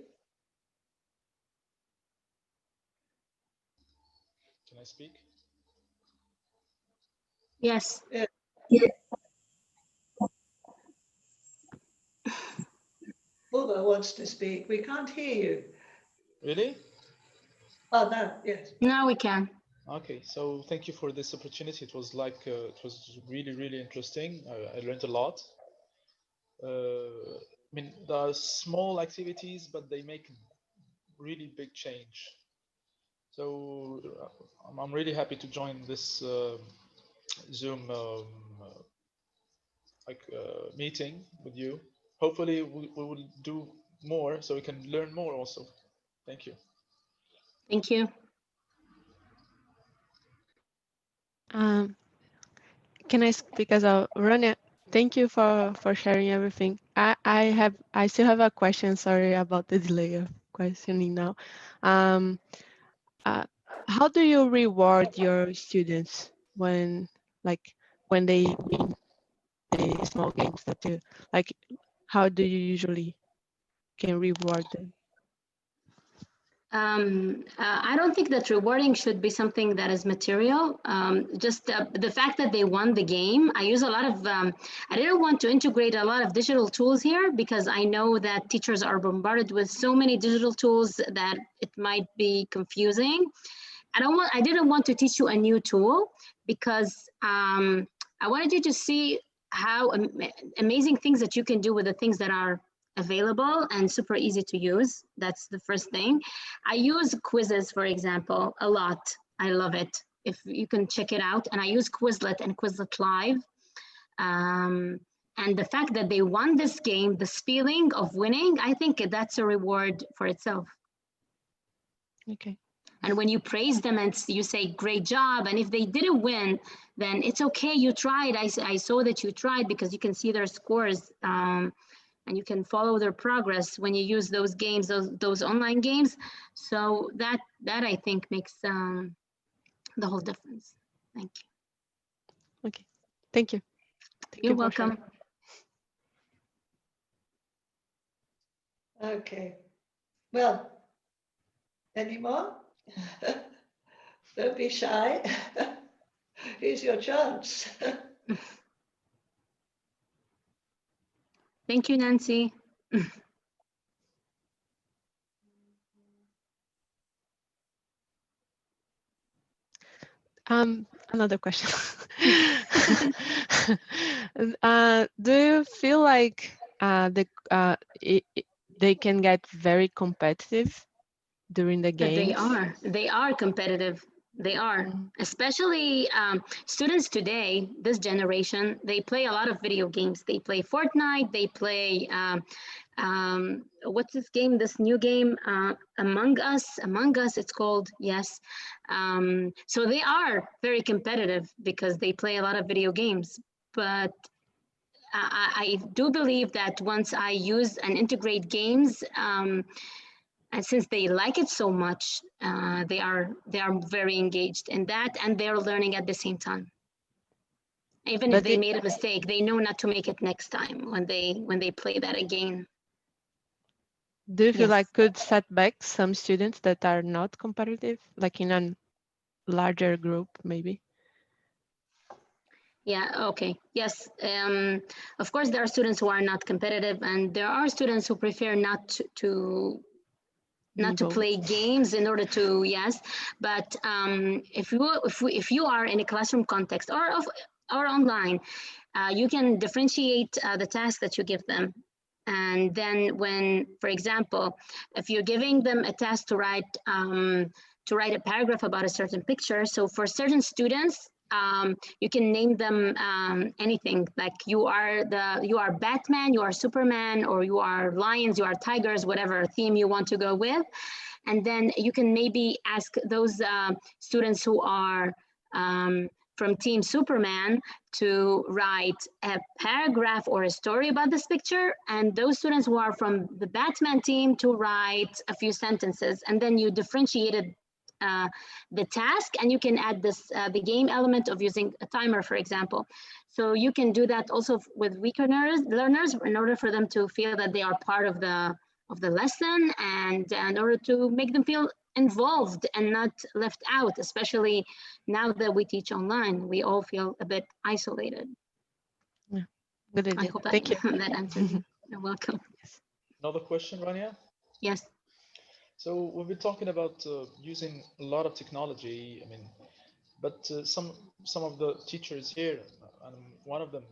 F: Can I speak?
E: Yes.
I: Yeah. Ulva wants to speak. We can't hear you.
F: Really?
I: Oh, no, yes.
E: Now we can.
F: Okay, so thank you for this opportunity. It was like, it was really, really interesting. I learned a lot. I mean, there are small activities, but they make really big change. So I'm really happy to join this Zoom meeting with you. Hopefully we will do more so we can learn more also. Thank you.
E: Thank you.
D: Can I speak as a Rania? Thank you for sharing everything. I still have a question. Sorry about the delay of questioning now. How do you reward your students when they win the small games that you like? How do you usually can reward them?
E: I don't think that rewarding should be something that is material. Just the fact that they won the game. I use a lot of, I didn't want to integrate a lot of digital tools here because I know that teachers are bombarded with so many digital tools that it might be confusing. I didn't want to teach you a new tool because I wanted you to see how amazing things that you can do with the things that are available and super easy to use. That's the first thing. I use quizzes, for example, a lot. I love it. If you can check it out. And I use Quizlet and Quizlet Live. And the fact that they won this game, this feeling of winning, I think that's a reward for itself.
D: Okay.
E: And when you praise them and you say, great job, and if they didn't win, then it's okay, you tried. I saw that you tried because you can see their scores. and you can follow their progress when you use those games, those online games. So that I think makes the whole difference. Thank you.
D: Okay, thank you. Thank
E: You're
D: you for sharing.
E: welcome.
I: Okay. Well, any more? Don't be shy. Here's your chance.
E: Thank you, Nancy.
D: Another question. Do you feel like they can get very competitive during the games?
E: They are competitive. They are, especially students today, this generation, they play a lot of video games. They play Fortnite, they play, what's this game, this new game, Among Us, it's called, yes. So they are very competitive because they play a lot of video games. But I do believe that once I use and integrate games, and since they like it so much, they are very engaged in that, and they're learning at the same time. Even if they made a mistake, they know not to make it next time when they play that again.
D: Do you feel like could set back some students that are not competitive, like in a larger group, maybe?
E: Yeah, okay. Yes. Of course, there are students who are not competitive, and there are students who prefer not to play games in order to, yes. But if you are in a classroom context or online, you can differentiate the task that you give them. And then when, for example, if you're giving them a task to write a paragraph about a certain picture, so for certain students, you can name them anything, like you are Batman, you are Superman, or you are lions, you are tigers, whatever theme you want to go with. And then you can maybe ask those students who are from Team Superman to write a paragraph or a story about this picture, and those students who are from the Batman team to write a few sentences. And then you differentiated the task, and you can add this the game element of using a timer, for example. So you can do that also with weaker learners in order for them to feel that they are part of the lesson, and in order to make them feel involved and not left out, especially now that we teach online. We all feel a bit isolated.
D: Yeah, good idea.
E: I hope
D: Thank you.
E: that answered you. You're welcome.
F: Another question, Rania?
E: Yes.
F: So we've been talking about using a lot of technology. I mean, but some of the teachers here, and one of them,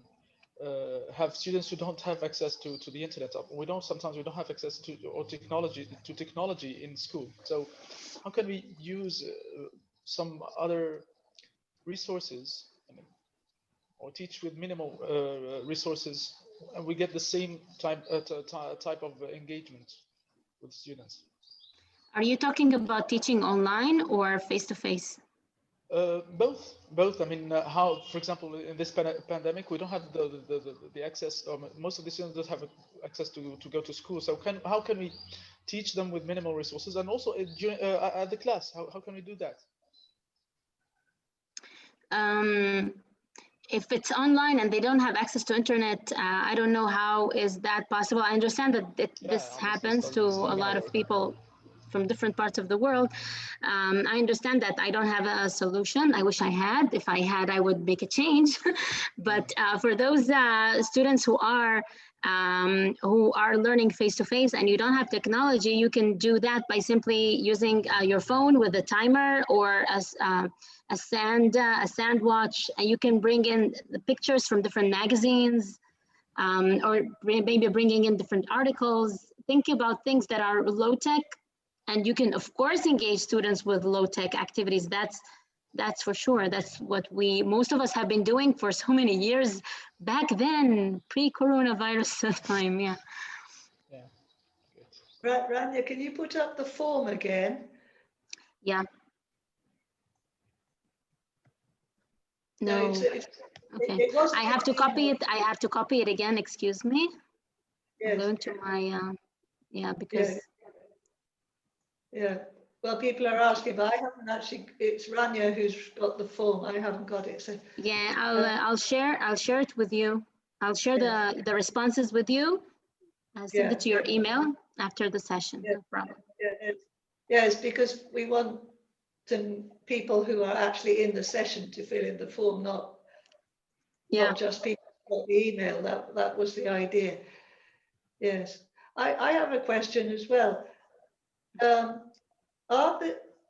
F: have students who don't have access to the internet. Sometimes we don't have access to technology in school. So how can we use some other resources, or teach with minimal resources, and we get the same type of engagement with students?
E: Are you talking about teaching online or face-to-face?
F: Both. I mean, how, for example, in this pandemic, we don't have the access. Most of the students don't have access to go to school. So how can we teach them with minimal resources, and also at the class? How can we do that?
E: If it's online and they don't have access to internet, I don't know how is that possible. I understand that this happens to a lot of people from different parts of the world. I understand that. I don't have a solution. I wish I had. If I had, I would make a change. But for those students who are learning face-to-face and you don't have technology, you can do that by simply using your phone with a timer or a sand watch, and you can bring in the pictures from different magazines, or maybe bringing in different articles. Think about things that are low tech, and you can of course engage students with low tech activities. That's for sure. That's what most of us have been doing for so many years back then, pre-coronavirus time. Yeah.
F: Yeah.
I: Right, Rania, can you put up the form again?
E: Yeah. No. Okay. I have to copy it. I have to copy it again. Excuse me. I'll
I: Yes.
E: go into my, yeah, because
I: Yeah. Well, people are asking, but I haven't actually. It's Rania who's got the form. I haven't got it. So
E: yeah, I'll share it with you. I'll share
I: yeah,
E: the responses with you. I'll send
I: yeah,
E: it to your email after the session.
I: yeah,
E: No problem.
I: yeah. It's because we want people who are actually in the session to fill in the form,
E: Yeah.
I: not just people who got the email. That was the idea. Yes. I have a question as well.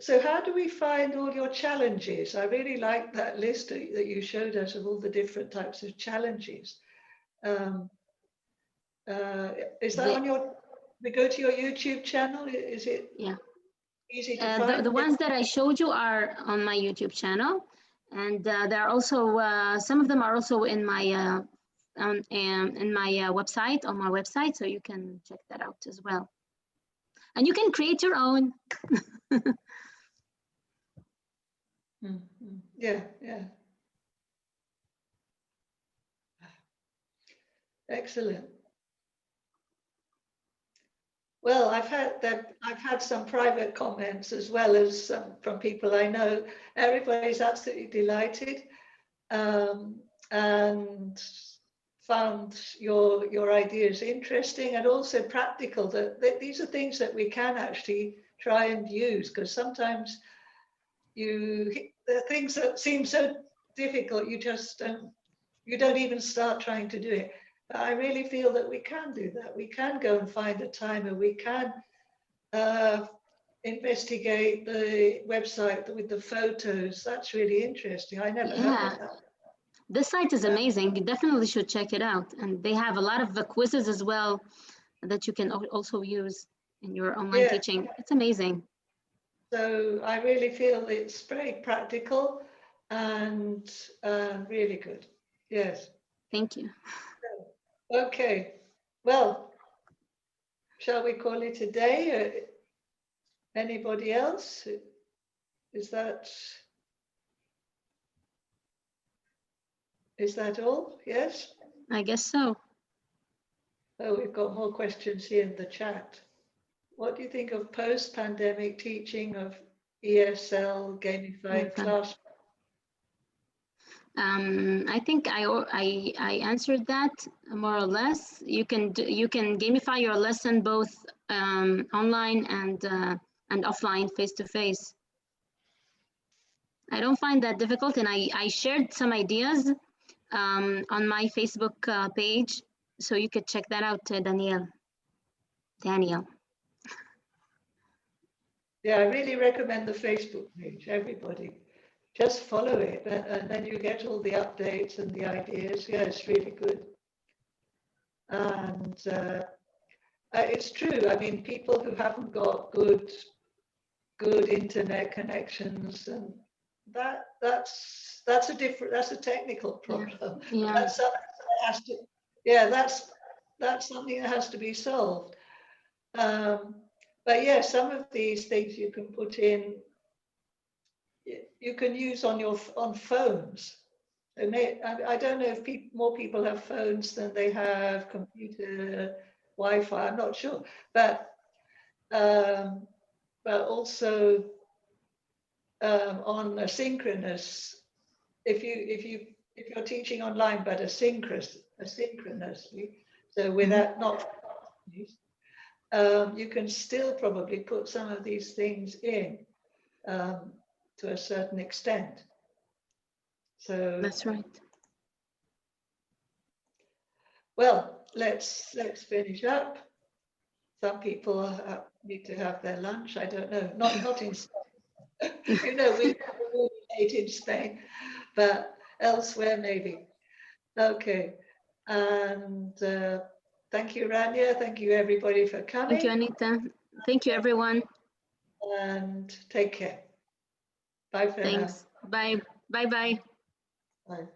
I: So how do we find all your challenges? I really like that list that you showed us of all the different types of challenges. Um, is that on your? We go to your YouTube channel. Is it?
E: Yeah.
I: Easy to find?
E: The ones that I showed you are on my YouTube channel, and there are also some of them are also in my website, on my website, so you can check that out as well. And you can create your own.
I: Yeah, yeah. Excellent. Well, I've had some private comments as well as some from people I know. Everybody's absolutely delighted and found your ideas interesting and also practical. That these are things that we can actually try and use, because sometimes the things that seem so difficult, you don't even start trying to do it. But I really feel that we can do that. We can go and find a timer. We can investigate the website with the photos. That's really interesting. I never heard
E: Yeah,
I: of that.
E: this site is amazing. You definitely should check it out. And they have a lot of quizzes as well that you can also use in your online
I: Yeah.
E: teaching. It's amazing.
I: So I really feel it's very practical and really good. Yes.
E: Thank you.
I: Okay. Well, shall we call it a day? Anybody else? Is that all? Yes.
E: I guess so.
I: Oh, we've got more questions here in the chat. What do you think of post-pandemic teaching of ESL gamified
E: Okay.
I: class?
E: I think I answered that more or less. You can gamify your lesson both online and offline, face to face. I don't find that difficult, and I shared some ideas on my Facebook page, so you could check that out, Daniel.
I: Yeah, I really recommend the Facebook page, everybody. Just follow it, and then you get all the updates and the ideas. Yeah, it's really good. And it's true. I mean, people who haven't got good internet connections, and that's a technical problem.
E: Yeah.
I: That's something that has to, yeah, that's something that has to be solved. But yeah, some of these things you can put in, you can use on phones. I don't know if more people have phones than they have computer, Wi-Fi. I'm not sure, but also on asynchronous. If you're teaching online, but asynchronously, so without not, you can still probably put some of these things in to a certain extent. So
E: That's right.
I: well, let's finish up. Some people need to have their lunch. I don't know. Not in you know, we're late in Spain, but elsewhere maybe. Okay. And thank you, Rania. Thank you, everybody, for coming.
E: Thank you, Anita. Thank you, everyone.
I: And take care. Bye for now.
E: Thanks. Bye. Bye-bye.
I: Bye.